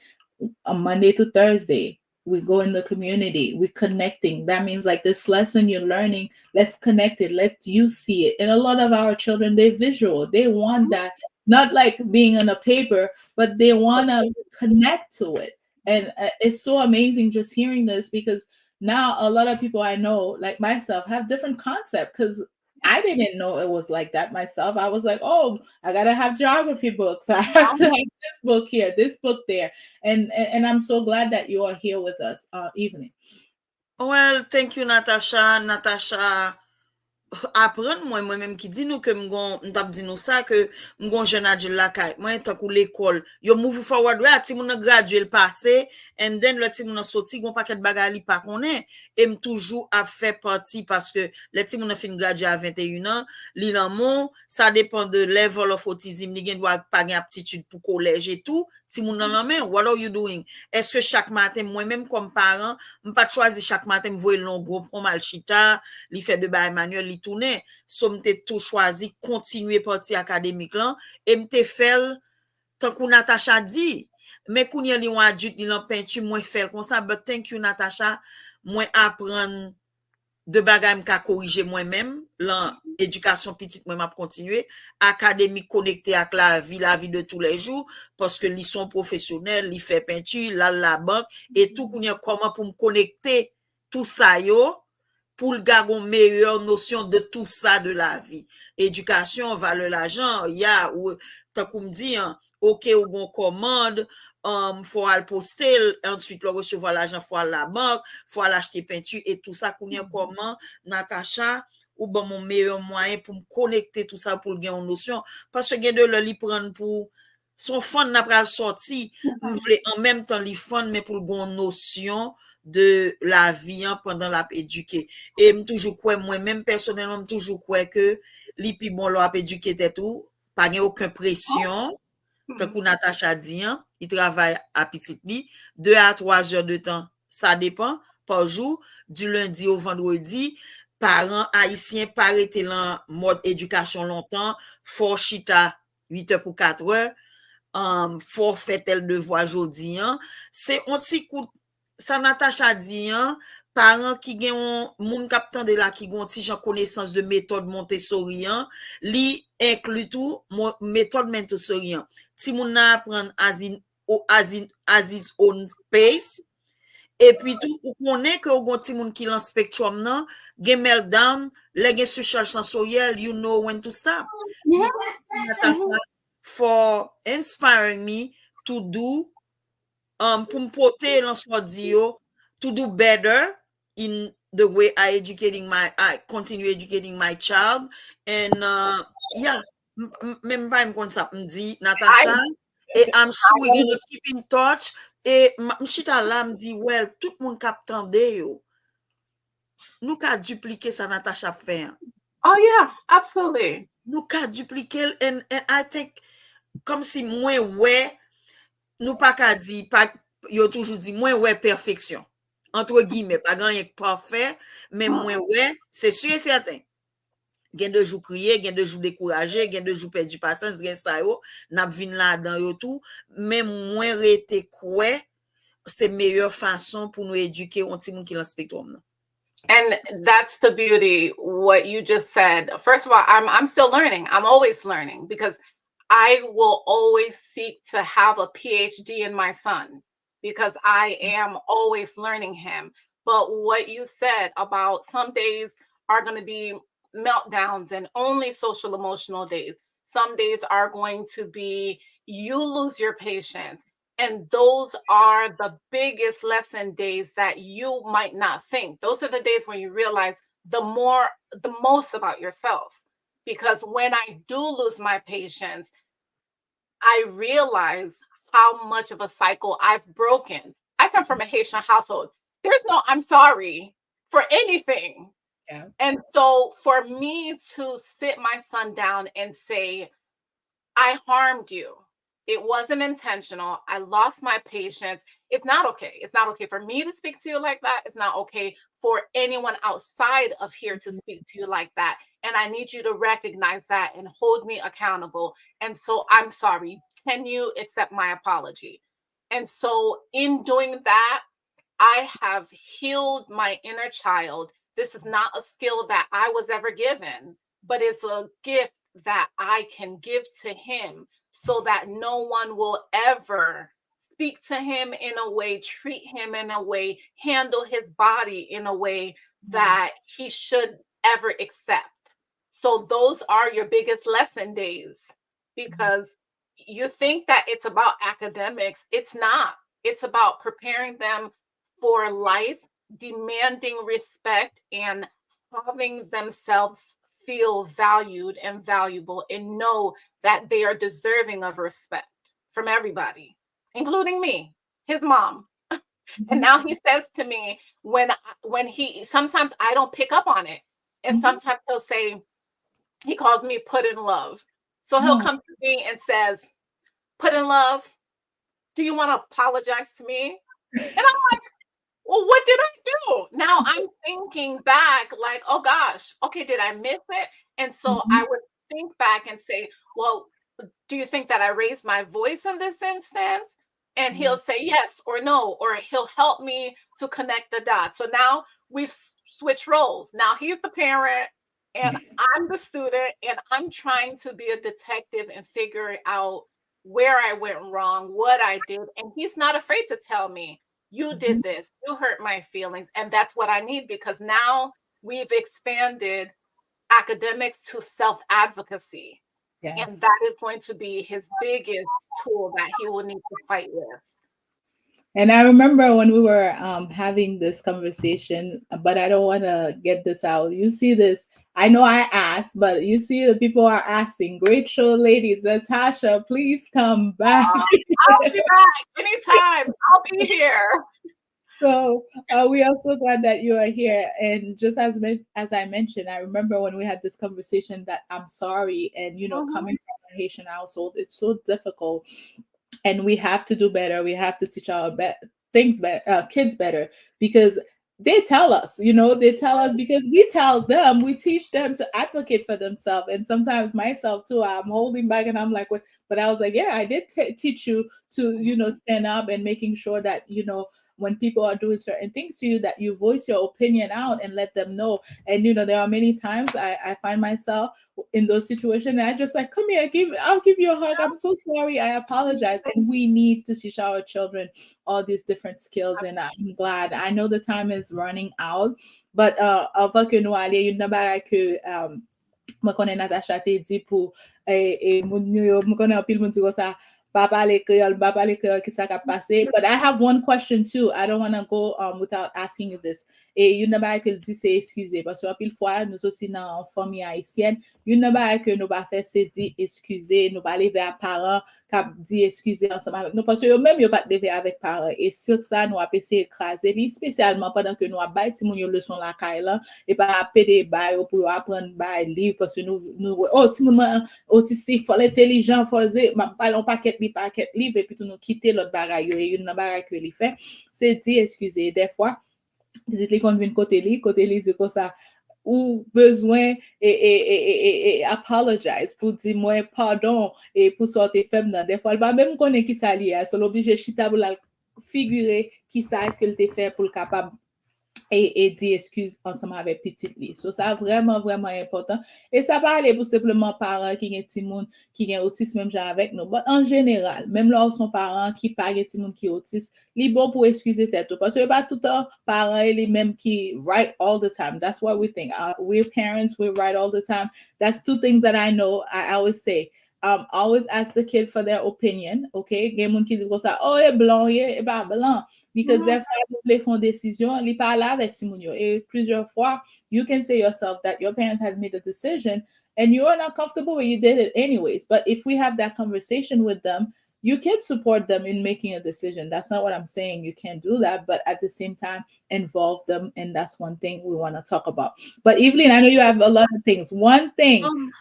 On Monday to Thursday, we go in the community, we're connecting. That means like this lesson you're learning, let's connect it, let you see it. And a lot of our children, they're visual. They want that, not like being on a paper, but they want to connect to it. And it's so amazing just hearing this, because now a lot of people I know, like myself, have different concepts, because I didn't know it was like that myself. I was like, oh, I got to have geography books. I have to have this book here, this book there. And I'm so glad that you are here with us, Evelyn. Well, thank you, Natasha. Natasha, apprendre moi-même qui dit nous que m'tap dit nous ça que m'gon jeune adulte la kay moi tant kou l'école yo move forward ouais ti moun gradué le passé and then le ti moun sorti gon paquet bagay li pa connaît et m toujours a fait partie parce que le ti moun fin gradué à 21 ans li nan mon ça dépend de level of autism li gen doit pas gen aptitude pour collège et tout ti moun nan main what are you doing est-ce que chaque matin moi-même comme parent m pas choisir chaque matin me voyer long groupe on mal chita li fait de bail manuel li tourner. So m'te tout choisi continuer partie académique là et m'te fait tant que Natasha dit. Mais qu'on y a li un adulte li en peinture moins faire comme ça, but thank you Natasha, moins apprendre de bagay m'ka corriger moi-même, l'éducation petite moi m'a continuer, académique connecté avec la vie de tous les jours parce que ils sont professionnels, ils fait peinture, la banque et tout qu'on y a comment pour me connecter tout ça yo pour garder une meilleure notion de tout ça de la vie. Éducation, valeur l'argent, il y a ou tant qu'on me dit OK ou bon commande faut aller poster ensuite le recevoir l'argent faut aller la banque faut aller acheter peinture et tout ça qu'on y a comment Natasha ou bon mon meilleur moyen pour me connecter tout ça pour gagner une notion parce que de le li prendre pour son fond n'a pas sorti en même temps li fond mais pour gagner une notion de la vie pendant la éduquer et me toujours croire moi même personnellement me toujours croire que li pi bon l'a éduquer tout pas aucune pression. Tant que Natasha dit, il travaille à petit lit, 2 à 3 heures de temps, ça dépend, par jour, du lundi au vendredi. Parents haïtiens pas rester dans mode éducation longtemps, faut chita 8 heures pour 4 heures, faut faire tel devoir jodi. C'est un petit coup, ça Natasha dit, parents qui gen moun captant de la qui gon ti jan connaissance de méthode Montessori li inclut tout méthode Montessori ti moun na apprendre as his own pace et puis tout ou connaît que gon ti moun qui lan spectrum nan gen meltdown le gen surcharge sensorielle you know when to stop. Natasha for inspiring me to do pour me porter to do better in the way I continue educating my child and yeah même pas me ça me dit Natasha et I'm sure we're gonna keep in touch et m'chita là me dit well tout le monde cap tande yo nous ka dupliquer ça Natasha fait. Oh yeah, absolutely. Nous ka dupliquer and I think comme si moi ouais nous pas qu'à dire pas yo toujours dit moins ouais perfection entre guillemets pas grand parfait mais moins ouais c'est sûr et certain gen de jours crier gen de jours décourager gen de jours perdu patience gen ça yo n'a vinn là dans yo tout mais moins rete quoi c'est meilleure façon pour nous éduquer on ti moun qui dans spectrum. And that's the beauty, what you just said. First of all, I'm still learning. I'm always learning because I will always seek to have a PhD in my son because I am always learning him. But what you said about some days are going to be meltdowns and only social emotional days. Some days are going to be you lose your patience. And those are the biggest lesson days that you might not think. Those are the days when you realize the most about yourself. Because when I do lose my patience, I realize how much of a cycle I've broken. I come from a Haitian household. There's no I'm sorry for anything. Yeah. And so for me to sit my son down and say, I harmed you. It wasn't intentional. I lost my patience. It's not okay. It's not okay for me to speak to you like that. It's not okay for anyone outside of here to speak to you like that. And I need you to recognize that and hold me accountable. And so I'm sorry. Can you accept my apology? And so in doing that, I have healed my inner child. This is not a skill that I was ever given, but it's a gift that I can give to him so that no one will ever speak to him in a way, treat him in a way, handle his body in a way that he should ever accept. So those are your biggest lesson days because you think that it's about academics. It's not. It's about preparing them for life, demanding respect, and having themselves feel valued and valuable and know that they are deserving of respect from everybody, including me, his mom. And now he says to me when he sometimes I don't pick up on it. And sometimes he'll say, he calls me put in love. So he'll come to me and says, put in love, do you want to apologize to me? And I'm like, well, what did I do? Now I'm thinking back, like, oh gosh, okay, did I miss it? And so Mhm. I would think back and say, well, do you think that I raised my voice in this instance? And he'll say yes or no, or he'll help me to connect the dots. So now we've switched roles. Now he's the parent and I'm the student, and I'm trying to be a detective and figure out where I went wrong, what I did. And he's not afraid to tell me, you did this, you hurt my feelings. And that's what I need, because now we've expanded academics to self advocacy. And Yes. that is going to be his biggest tool that he will need to fight with. And I remember when we were having this conversation, but I don't want to get this out. You see this, I know I asked, but you see the people are asking. Great show, ladies. Natasha, please come back. I'll be back anytime. I'll be here. So we are so glad that you are here. And just as I mentioned, I remember when we had this conversation that I'm sorry, and Mhm. coming from a Haitian household, it's so difficult, and we have to do better. We have to teach our things better, kids better, because they tell us, they tell us, because we tell them, we teach them to advocate for themselves. And sometimes myself too, I'm holding back, and I'm like, "What?" But I was like, yeah, I did teach you to, stand up, and making sure that, when people are doing certain things to you, that you voice your opinion out and let them know. And there are many times I find myself in those situations, and I just like, come here, I'll give you a hug, I'm so sorry, I apologize. And we need to teach our children all these different skills. And I'm glad. I know the time is running out, but avant que nous allions, une bagay que moi connais Natasha te dit pour moun yo, moi connais un pile moun di ko sa, pa pale créole, ki sa ka pase. But I have one question too. I don't want to go without asking you this. Et yon nan bagay ke l di se excuse, parce que un pile fois nous soti nan famille haïtienne, yon nan bagay ke nou pa fè se di excuse, nou pa leve a parents kap di excuse ensemble avec nous, parce que yo même yo pas leve avec parents. Et sur ça nous a essayer écraser li, spécialement pendant que nous a bay ti moun yo leçon la kay lan, et pas apede bay pour yo apprendre bay livre, parce que nous oh ti moun autistique, faut l'intelligent, faut ma parlons paquet livre, et puis tout nous quitter l'autre bagay yo. Et yon nan bagay que li fait, c'est di excuse. Des fois Vizit li kon vin kote li di kon sa, ou bezwen apologize, pou di mwen pardon, et pou sote feb nan. De fwa, l pa mèm konen ki sa li a, so l'oblige chita pou la figure ki sa ke l te fe pou l kapab et dire excuse ensemble avec petite li. So ça vraiment vraiment important. Et ça pas aller pour simplement parents qui gen ti moun qui gen autisme même genre avec nous. But en général, même là son parents qui pas gen ti moun qui autiste, li bon pour excuser tête parce que pas tout le temps parents les mêmes qui right all the time. That's what we think. We're parents, we right all the time. That's two things that I know. I always say. Always ask the kid for their opinion, okay? Gen moun ki di kon sa, oh, e blanc, e pas blanc. Because Mhm. their family font décision, li pa la avec si moun yo. Et plusieurs fois, you can say yourself that your parents had made a decision and you are not comfortable, but you did it anyways. But if we have that conversation with them, you can support them in making a decision. That's not what I'm saying. You can't do that, but at the same time, involve them. And that's one thing we want to talk about. But Evelyn, I know you have a lot of things. One thing Um,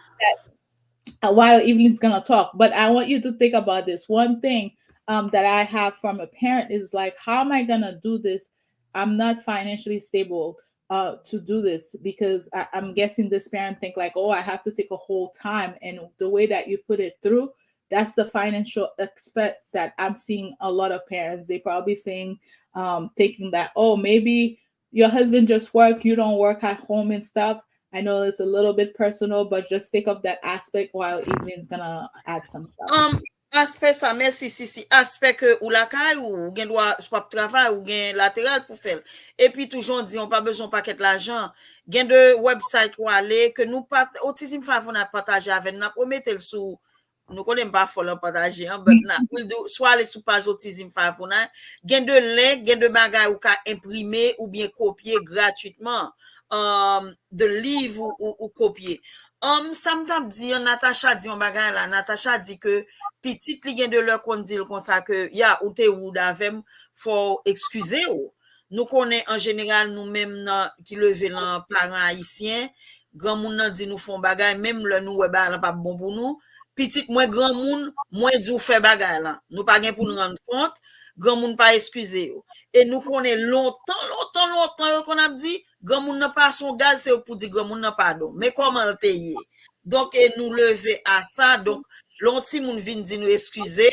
while Evelyn's gonna talk, but I want you to think about this. One thing that I have from a parent is like, how am I gonna do this? I'm not financially stable to do this, because I'm guessing this parent think like, oh, I have to take a whole time, and the way that you put it through, that's the financial aspect that I'm seeing a lot of parents. They probably saying, thinking that, oh, maybe your husband just work, you don't work at home and stuff. I know it's a little bit personal, but just think of that aspect while Evelyn's gonna add some stuff. Aspect sa, merci, si, aspect que ou la kay ou gen doit swap travail ou gen latéral pour faire. Et puis toujours dit, on pas besoin paquet l'argent. Gen de website ou aller que nous pas autisme favor n'a partager avec n'a promettre le sous nous connaissons pas faut partager hein, but na soit aller sur page autisme favor n'a gen de link, gen de bagay ou ka imprimer ou bien copier gratuitement de livres ou copier. Ça me dit Natasha dit on bagay là, Natasha dit que petit li gen de leur kon dit comme ça que ya ou te ou d'avem faut excuser ou. Nous connaît en général nous même qui levé lan parents haïtiens, grand moun nan dit nous font bagay même le nous ba pas bon pour nous. Petit moins grand moun moins dou fait bagay là. Nous pas gen pour nous rendre compte grand moun pas excusé yo. Et nous connaît longtemps qu'on a dit grand moun n'a pas son gaz c'est pour dire grand moun n'a pardon. Mais comment le payer? Donc et nous lever à ça donc l'anti moun vinn dit nous excuser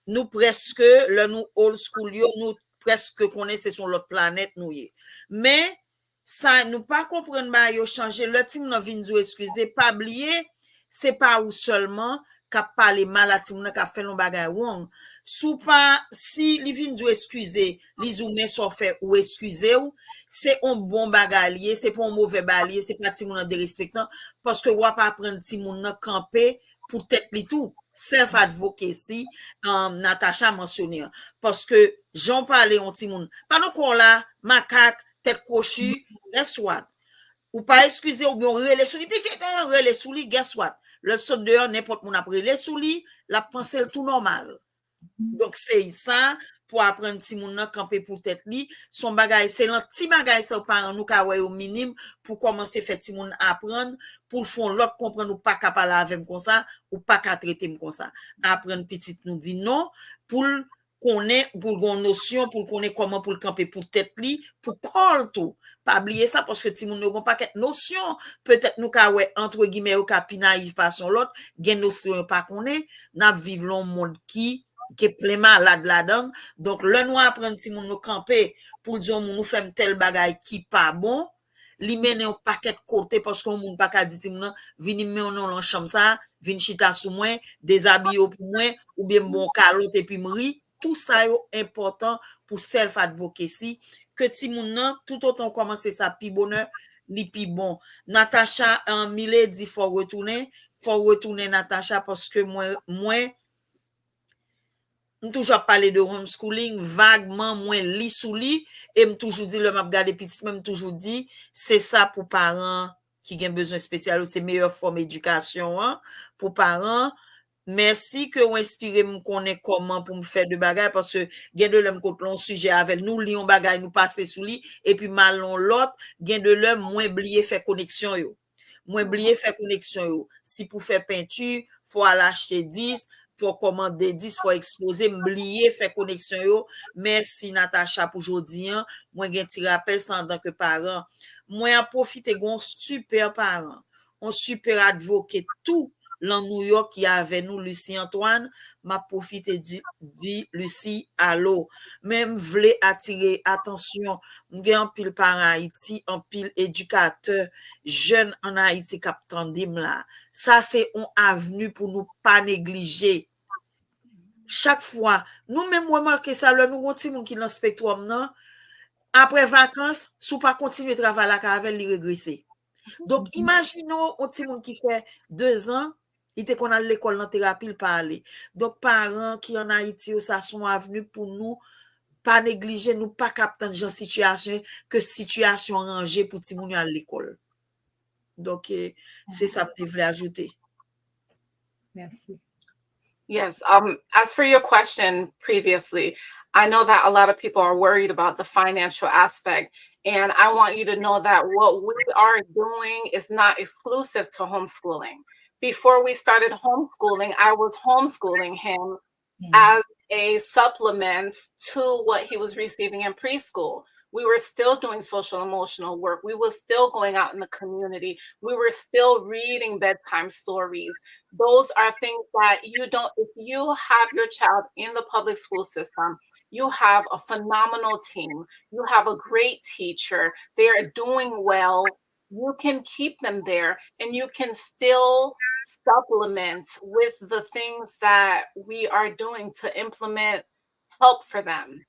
nous presque le nous old school yo nous presque connaissons sur l'autre planète nous y. Mais ça nous pas comprendre ba yo changer le ti moun vinn nous excuser pas oublier c'est pas ou seulement qu'a parler mal à ti moun qu'a fait non bagay wrong sou pas si li vinn nous excuser li zou men so fait ou excuser ou c'est un bon bagalier c'est pas un mauvais bagalier c'est pas ti moun de respectant parce que ou pas prendre ti moun camper pour tête li tout self advocacy Natasha mentionné parce que j'en parlais on ti moun pendant qu'on là macaque tête cochue guess what ou pas excuser ou bien relais sous li petit relais sous li guess what le saut dehors n'importe mon après relais sous li la penser tout normal donc c'est ça pour apprendre si moun nan camper pour tête li son bagay c'est un petit bagay ça parents nous ka ouais au minimum pour commencer faire ti moun apprendre pour fond l'autre comprendre ou pas capable avec comme ça ou pas ka traiter comme ça apprendre petite nous dit non pour connaît pour gon notion pour connaît comment pour camper pour tête li pour call tout pas oublier ça parce que ti moun n'ont pas quelque notion peut-être nous ka ouais entre guillemets ou ka naïf pas son l'autre gen notion pas connaît n'a vivre l'on monde qui est plein malade là-dedans donc le nous apprendre si moun nous camper pour dire nous fait tel bagay qui pas bon li mène un paquet côté parce qu'on moun pas ka dit si moun vini men on dans chambre ça vinn chita sous moi déshabiller pour moi ou bien bon calotte et puis mri tout ça est important pour self advocacy que ti moun nan tout autant commencer ça pi bonheur li pi bon Natasha en mille dit faut retourner Natasha parce que moi toujours parler de homeschooling vaguement moins li sous li et me toujours dit le m'a regarder petit même toujours dit c'est ça pour parents qui ont besoin spécial c'est meilleure forme éducation hein, pour parents merci que vous inspirez me connaître comment pour me faire de bagaille parce que gain de l'homme qu'on sujet avec nous lion bagaille nous passer sous li et puis malon l'autre gain de l'homme moins oublier faire connexion yo moins oublier faire connexion yo si pour faire peinture faut aller acheter 10 faut commander 10 faut exposer m'oublier faire connexion yo merci Natasha pour aujourd'hui hein moi gen ti rappel en tant que parent moi en profiter gon super parent on super advocate tout dans New York qui avait nous Lucie Antoine m'a profité dit Lucie allô même voulait attirer attention m'gen en pile par Haïti en pile éducateur jeune en Haïti k'ap tandim là ça c'est une avenue pour nous pas négliger chaque fois nous même remarquer ça là nous gonti moun qui dans spectrum non après vacances sous pas continuer travailler là avec li régresser donc imaginons un petit monde qui fait 2 ans il était qu'on a l'école en thérapie parler donc parents qui en Haïti ça sont avenus pour nous pas négliger nous pas capter genre situation que situation rangée pour petit monde à l'école donc c'est ça que je voulais ajouter Merci. Yes. As for your question previously, I know that a lot of people are worried about the financial aspect. And I want you to know that what we are doing is not exclusive to homeschooling. Before we started homeschooling, I was homeschooling him as a supplement to what he was receiving in preschool. We were still doing social emotional work. We were still going out in the community. We were still reading bedtime stories. Those are things that you don't, if you have your child in the public school system, you have a phenomenal team. You have a great teacher. They are doing well. You can keep them there and you can still supplement with the things that we are doing to implement help for them.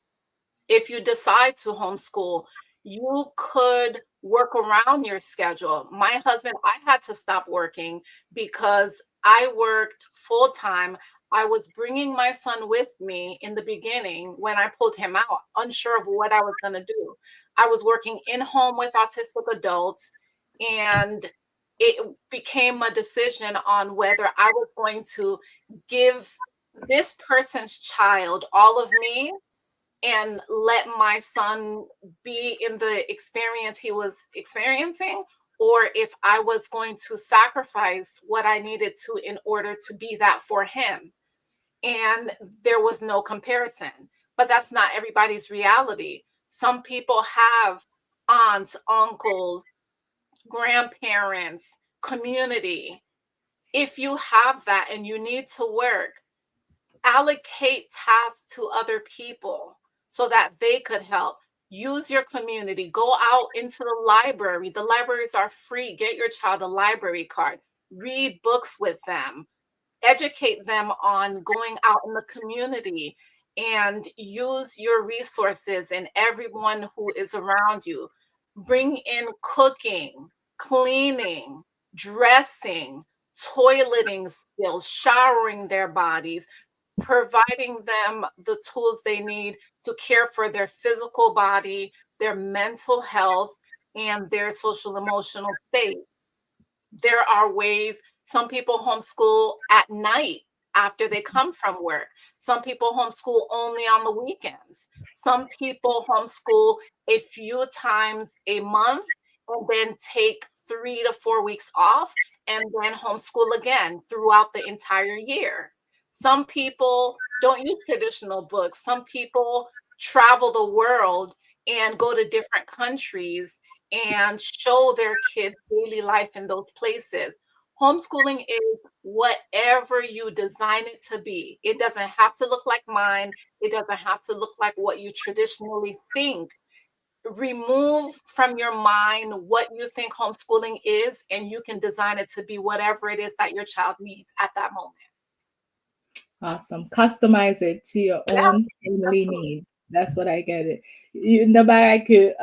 If you decide to homeschool, you could work around your schedule. My husband, I had to stop working because I worked full time. I was bringing my son with me in the beginning when I pulled him out, unsure of what I was going to do. I was working in home with autistic adults, and it became a decision on whether I was going to give this person's child all of me and let my son be in the experience he was experiencing, or if I was going to sacrifice what I needed to in order to be that for him. And there was no comparison. but that's not everybody's reality. Some people have aunts, uncles, grandparents, community. If you have that and you need to work, allocate tasks to other people so that they could help. Use your community. Go out into the library. The libraries are free. Get your child a library card. Read books with them. Educate them on going out in the community, and use your resources and everyone who is around you. Bring in cooking, cleaning, dressing, toileting skills, showering their bodies, providing them the tools they need to care for their physical body, their mental health, and their social emotional state. There are ways. Some people homeschool at night after they come from work. Some people homeschool only on the weekends. Some people homeschool a few times a month and then take 3 to 4 weeks off and then homeschool again throughout the entire year. Some people don't use traditional books. Some people travel the world and go to different countries and show their kids daily life in those places. Homeschooling is whatever you design it to be. It doesn't have to look like mine. It doesn't have to look like what you traditionally think. Remove from your mind what you think homeschooling is, and you can design it to be whatever it is that your child needs at that moment. Awesome. Customize it to your Yeah, own family absolutely. need. That's what I get it. Nan bagay ke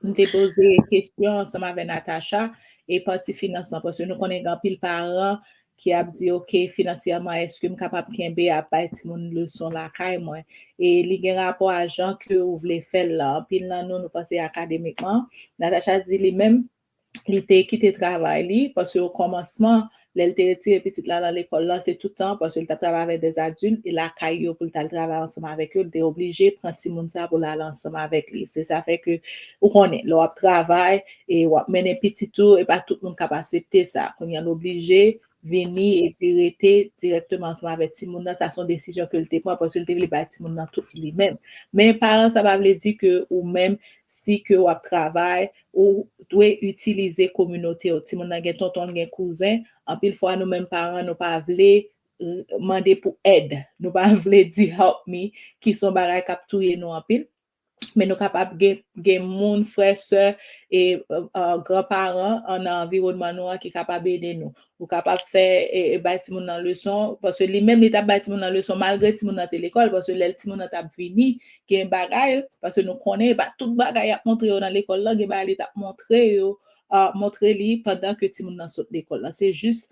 mte pose question ensemble avec Natasha et parti financement parce que nous connaissons grand pile parents qui a dit OK financièrement est-ce que je capable kembe à bay ti moun leçon la kay moi et li gen rapport à gens que vous voulez faire là pile nan nous penser académiquement Natasha dit lui même li te quitté travail li parce que au commencement l'elle te retiré petite là dans l'école là c'est tout le temps parce que t'a travaillé avec des adultes et la caillou pour t'a travailler ensemble avec eux t'es obligé prendre ti moun ça pour aller ensemble avec lui c'est ça fait que ou connaît l'on travail et ou mener petit tout et pas tout le monde capable accepter ça qu'on y a obligé venir et puis rester directement ensemble avec ti moun ça son décision que le te prend parce que le te veut pas ti moun tout lui-même mais parents ça va veut dire que ou même si que ou travail ou doit utiliser communauté ou ti moun nan gen tonton gen cousin en pile fois nous même parents nous pas vle demander pour aide nous pas vle dire help me qui sont bagay k'ap touye nous en pile mais nous capables gen moun frère sœur et grands-parents en environnement nous qui capable aider nous ou capable faire bay ti moun nan leçon parce que lui même l'état bay ti moun nan leçon malgré ti moun nan l'école parce que l'el ti moun nan t'a vini gen bagay parce que nous connaît pas tout bagay a montré dans l'école là gen bagay l'état montré montrer li pendant que ti moun nan saute l'école là c'est juste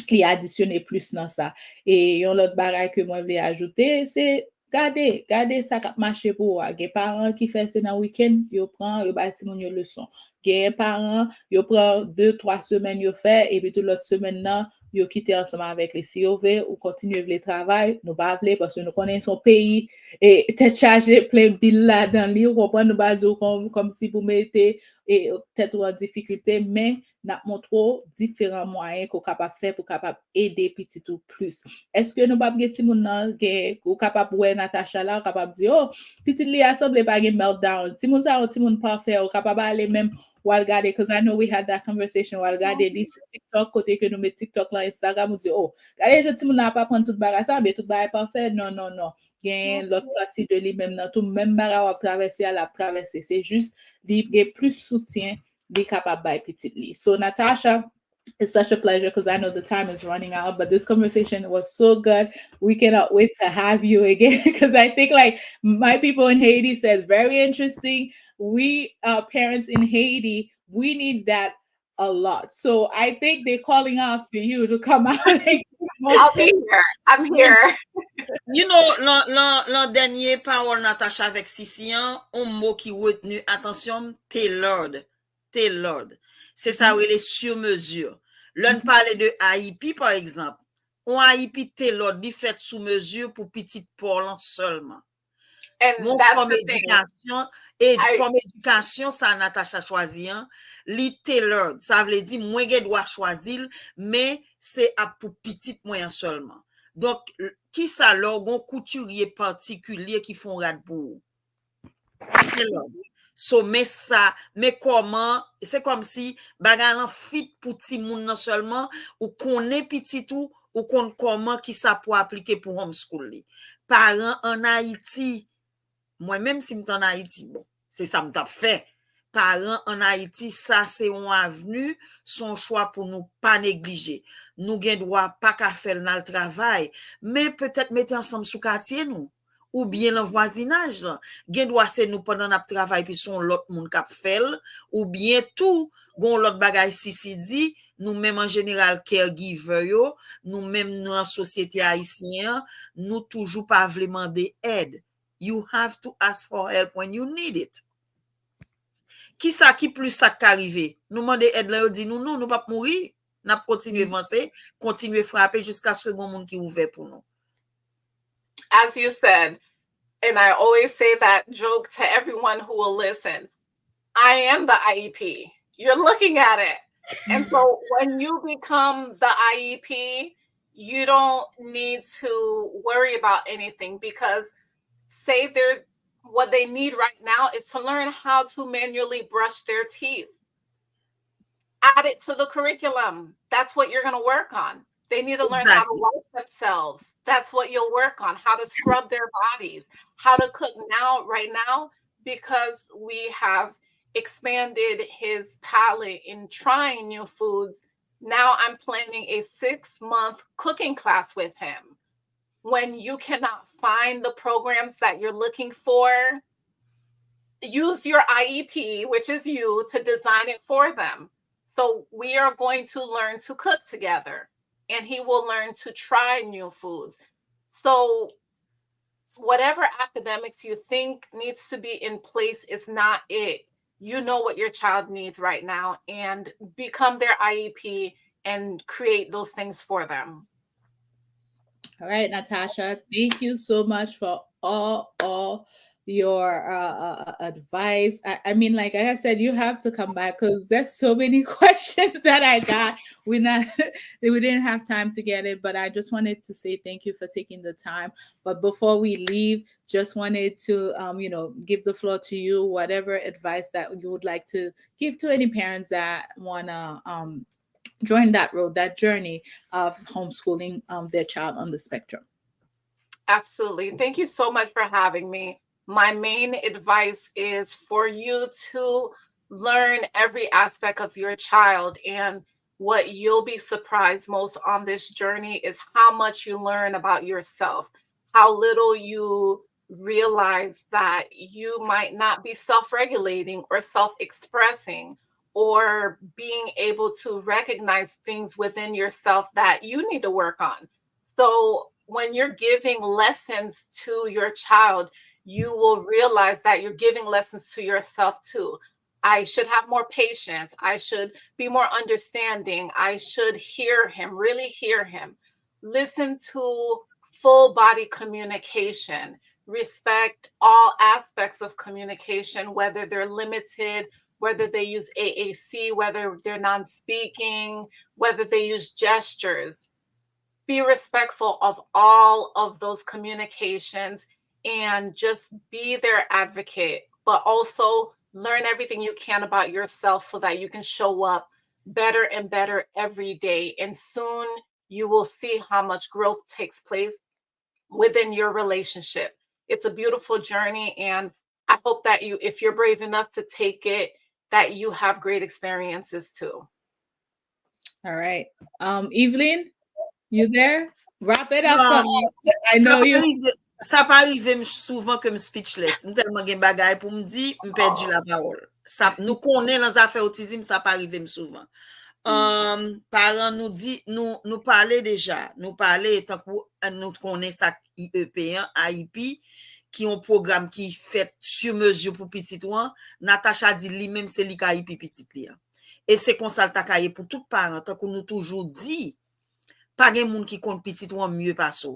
qui additionner plus dans ça et yon l'autre bagay que moi voulais ajouter c'est Gardez ça qui marche pour vous. Les parents qui font ça dans le week-end, ils prennent, ils bâtissent une leçon. Les parents, ils prennent 2-3 semaines, ils font, et puis toute l'autre semaine, ils quittent ensemble avec les COV ou continuent le travail. Nous pas parce que nous connaissons son pays et tête chargée, plein de billes là dans le lit. Nous comprenons, nous pas dire comme si vous mettez et peut-être en difficulté, mais nous montrons différents moyens qu'on est capable de faire pour capable aider petit tout plus. Est-ce que nous pas petit moun nan ou capable ouais Natasha là capable dire oh petit li assemble pas gen meltdown si moun ça ti moun parfait ou capable aller même ou regarder because I know we had that conversation ou regarder this TikTok côté que nous met TikTok là Instagram ou dire oh regardez je ti moun n'a pas prendre tout bagage ça mais tout bagage parfait non gen l'autre partie de lui même dans tout même bagage à traverser à la traverser c'est juste li plus soutien li capable bay petit li so Natasha it's such a pleasure because I know the time is running out, but this conversation was so good. We cannot wait to have you again because I think, like my people in Haiti said, very interesting. We parents in Haiti, we need that a lot. So I think they're calling out for you to come out. I'll be here. I'm here. You know, l'an dernier parole Natasha avec Sissi, un mot qui retenu, attention, tailored. C'est ça, il est sur mesure. L'on parlait de AIP, par exemple. On AIP tailored, il fait sous mesure pour petite Paul seulement. Mon forme éducation, et forme éducation, ça Natasha choisi, li tailored. Ça veut dire, moi, je dois choisir, mais c'est pour petite moyen seulement. Donc, qui ça l'orgon couturier particulier qui font rad pour? Qui c'est l'orgon? So, mais ça, mais comment, c'est comme si bagalan fit pour ti moun non seulement, ou connaît petit tout, ou qu'on comment qui ça pour appliquer pour homeschool li. Parents en Haïti, moi-même si m'étais en Haïti, bon, c'est ça m't'a fait. Parents en Haïti, ça c'est une avenue, son choix pour nous pas négliger. Nous gen droit pas qu'à faire dans le travail, mais peut-être mettre ensemble sous quartier nous ou bien le voisinage là. Gen droit c'est nous pendant notre travail puis son l'autre monde k'ap fait ou bien tout gon l'autre bagay si dit nous même en général caregiver yo, nous même dans la société haïtienne, nous toujours pas vle demander aide. You have to ask for help when you need it. Qui ça qui plus ça qu'arriver? Nous demander aide là, dit nous non, nous pas mourir. N'a continuer avancer, continuer frapper jusqu'à ce que gon monde qui ouvert pour nous. As you said, and I always say that joke to everyone who will listen, I am the IEP. You're looking at it. And so when you become the IEP, you don't need to worry about anything because say there's what they need right now is to learn how to manually brush their teeth. Add it to the curriculum. That's what you're going to work on. They need to learn how to wipe themselves. That's what you'll work on. How to scrub their bodies, how to cook right now, because we have expanded his palate in trying new foods. Now I'm planning a 6-month cooking class with him. When you cannot find the programs that you're looking for, use your IEP, which is you, to design it for them. So we are going to learn to cook together, and he will learn to try new foods. So whatever academics you think needs to be in place is not it. You know what your child needs right now, and become their IEP and create those things for them. All right, Natasha, thank you so much for all your advice. I mean, like I said, you have to come back because there's so many questions that I got. We didn't have time to get it, but I just wanted to say thank you for taking the time. But before we leave, just wanted to give the floor to you, whatever advice that you would like to give to any parents that wanna join that road, that journey of homeschooling their child on the spectrum. Absolutely. Thank you so much for having me. My main advice is for you to learn every aspect of your child. And what you'll be surprised most on this journey is how much you learn about yourself, how little you realize that you might not be self-regulating or self-expressing, or being able to recognize things within yourself that you need to work on. So when you're giving lessons to your child, you will realize that you're giving lessons to yourself too. I should have more patience. I should be more understanding. I should hear him, really hear him. Listen to full body communication. Respect all aspects of communication, whether they're limited, whether they use AAC, whether they're non-speaking, whether they use gestures. Be respectful of all of those communications and just be their advocate, but also learn everything you can about yourself so that you can show up better and better every day. And soon you will see how much growth takes place within your relationship. It's a beautiful journey, and I hope that you, if you're brave enough to take it, that you have great experiences too. All right. Evelyn, you there? Wrap it up for us. I know you. Ça pas arrive souvent comme speechless. Nous tellement gen bagay pour me dire, me perdu la parole. Ça nous connaît dans affaires autisme, ça pas arrive souvent. Parents nous dit nous parler déjà, nous parler tant que nous connaît ça IEP1, AIP qui ont programme qui fait sur mesure pour petit ouan. Natasha dit lui-même c'est li ka IEP petit li. Et c'est comme ça ta cahier pour tout parent tant que nous toujours dit pas gen moun qui compte petit ouan mieux pas ça.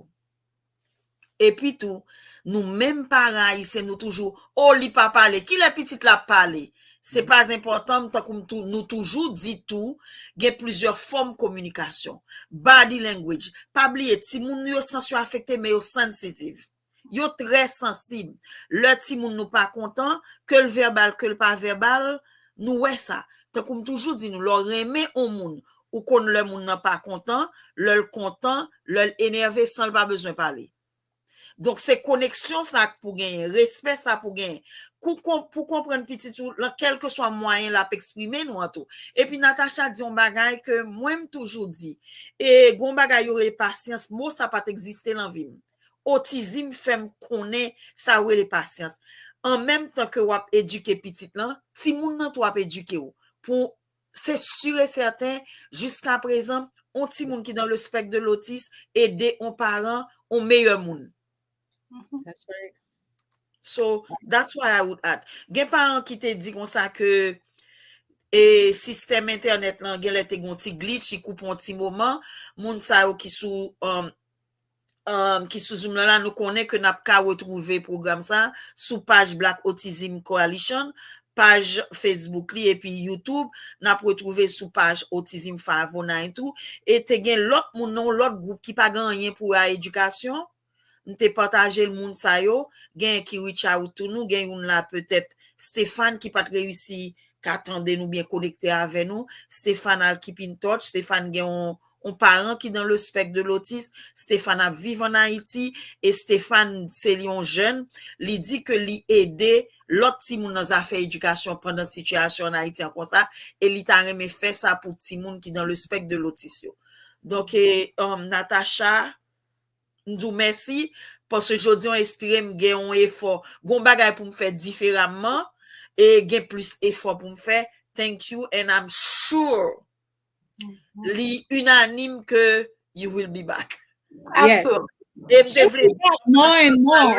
Et puis tout, nous même parents ici nous toujours oh li pas parler, qui la petite la parler. C'est pas important, tant comme nous toujours dit tout, il y a plusieurs formes de communication. Body language. Pas oublier, si moun yo sensation affecté, mais yo sensitive. Yo très sensible. Le ti moun nou pas content, que le verbal, que le pas verbal, nous ouais ça. Tant comme toujours dit, nous leur aimer au moun. Ou qu'on le moun n'a pas content, le content, le énervé sans pas besoin de parler. Donc, c'est connexion ça pour gagner, respect ça pour gagner. Pour comprendre petit tout, quel que soit moyen là pour exprimer nous en tout. Et puis Natasha dit un bagay que moi-même toujours dit. Et gon bagay aurait patience, mot ça pas exister dans vie. Autisme fait me connaît ça aurait patience. En même temps que wap éduquer petit là, si moun nan wap éduquer ou pour c'est sûr et certain jusqu'à présent on ti moun qui dans le spectre de l'autisme aider un parent au meilleur moun. That's right. So that's why I would add. Gen parents qui te dit comme ça que et système internet là gen lete gon ti glitch qui coupe un petit moment, moun sa yo qui sous Zoom là nous connaît que n'a pas retrouver programme ça sous page Black Autism Coalition, page Facebook li, et puis YouTube n'a retrouver sous page Autism Favona et tout, et te gen l'autre moun non l'autre groupe qui pas gagné pour la éducation. Nous te partager le monde ça yo, gen qui reach out to nous, gen une là peut-être Stéphane qui pas réussi qu'attendait nous bien connecter avec nous, Stéphane al keep in touch, Stéphane gen un parent qui dans le spectre de l'autisme, Stéphane a vivre en Haïti et Stéphane c'est un jeune, li dit que li aider l'autre ti moun dans affaire éducation pendant situation en Haïti comme ça et li t'a remet fait ça pour ti moun qui dans le spectre de l'autisme. Donc Natasha nous merci parce que aujourd'hui on inspiré me gen un effort gon bagay pour me faire différemment et gen plus effort pour me faire. Thank you and I'm sure li unanime que you will be back. Absolutely. Et me vle More and more.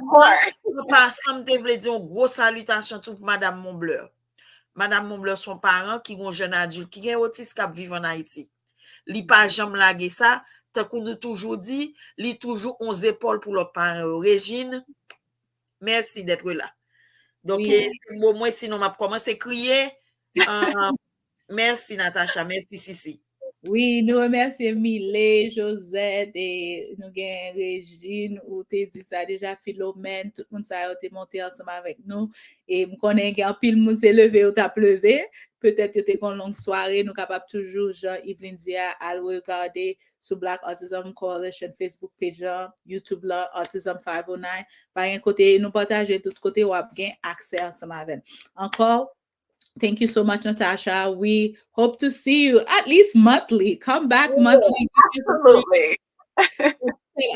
More. passant me vle dire une grosse salutation tout madame Montbleur. Madame Montbleur son parent qui un jeune adulte qui gen autisme qui vivre en Haïti. Li pas jamais lagué ça. Tant qu'on nous toujours dit, li toujours 11 épaules pour l'autre parent. Régine, merci d'être là. Donc, Oui. au moins, sinon, m'a commencé à crier. Merci, Natasha. Merci, Sissi. Oui, nous remercions Milé, Josette et nous avons Régine, ou te dit ça déjà, Philomène, tout le monde ça a été monté ensemble avec nous. Et nous connaissons qu'il y a pile monde s'est levé ou t'a pleuvé. Peut-être que c'était une longue soirée, nous capables toujours, Jean-Yves Lindia, à le regarder sur Black Autism Coalition Facebook page, YouTube là, Autism 509. Par un côté, nous partager tout côté ou bien accès ensemble avec. Encore, thank you so much, Natasha. We hope to see you at least monthly. Come back monthly. Absolutely.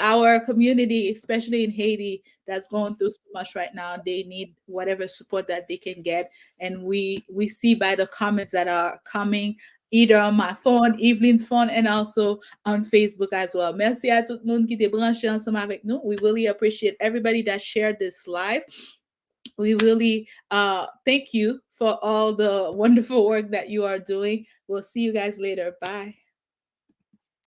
Our community, especially in Haiti, that's going through so much right now, they need whatever support that they can get. And we see by the comments that are coming either on my phone, Evelyn's phone, and also on Facebook as well. Merci à tout le monde qui était branché ensemble avec nous. We really appreciate everybody that shared this live. We really thank you for all the wonderful work that you are doing. We'll see you guys later. Bye.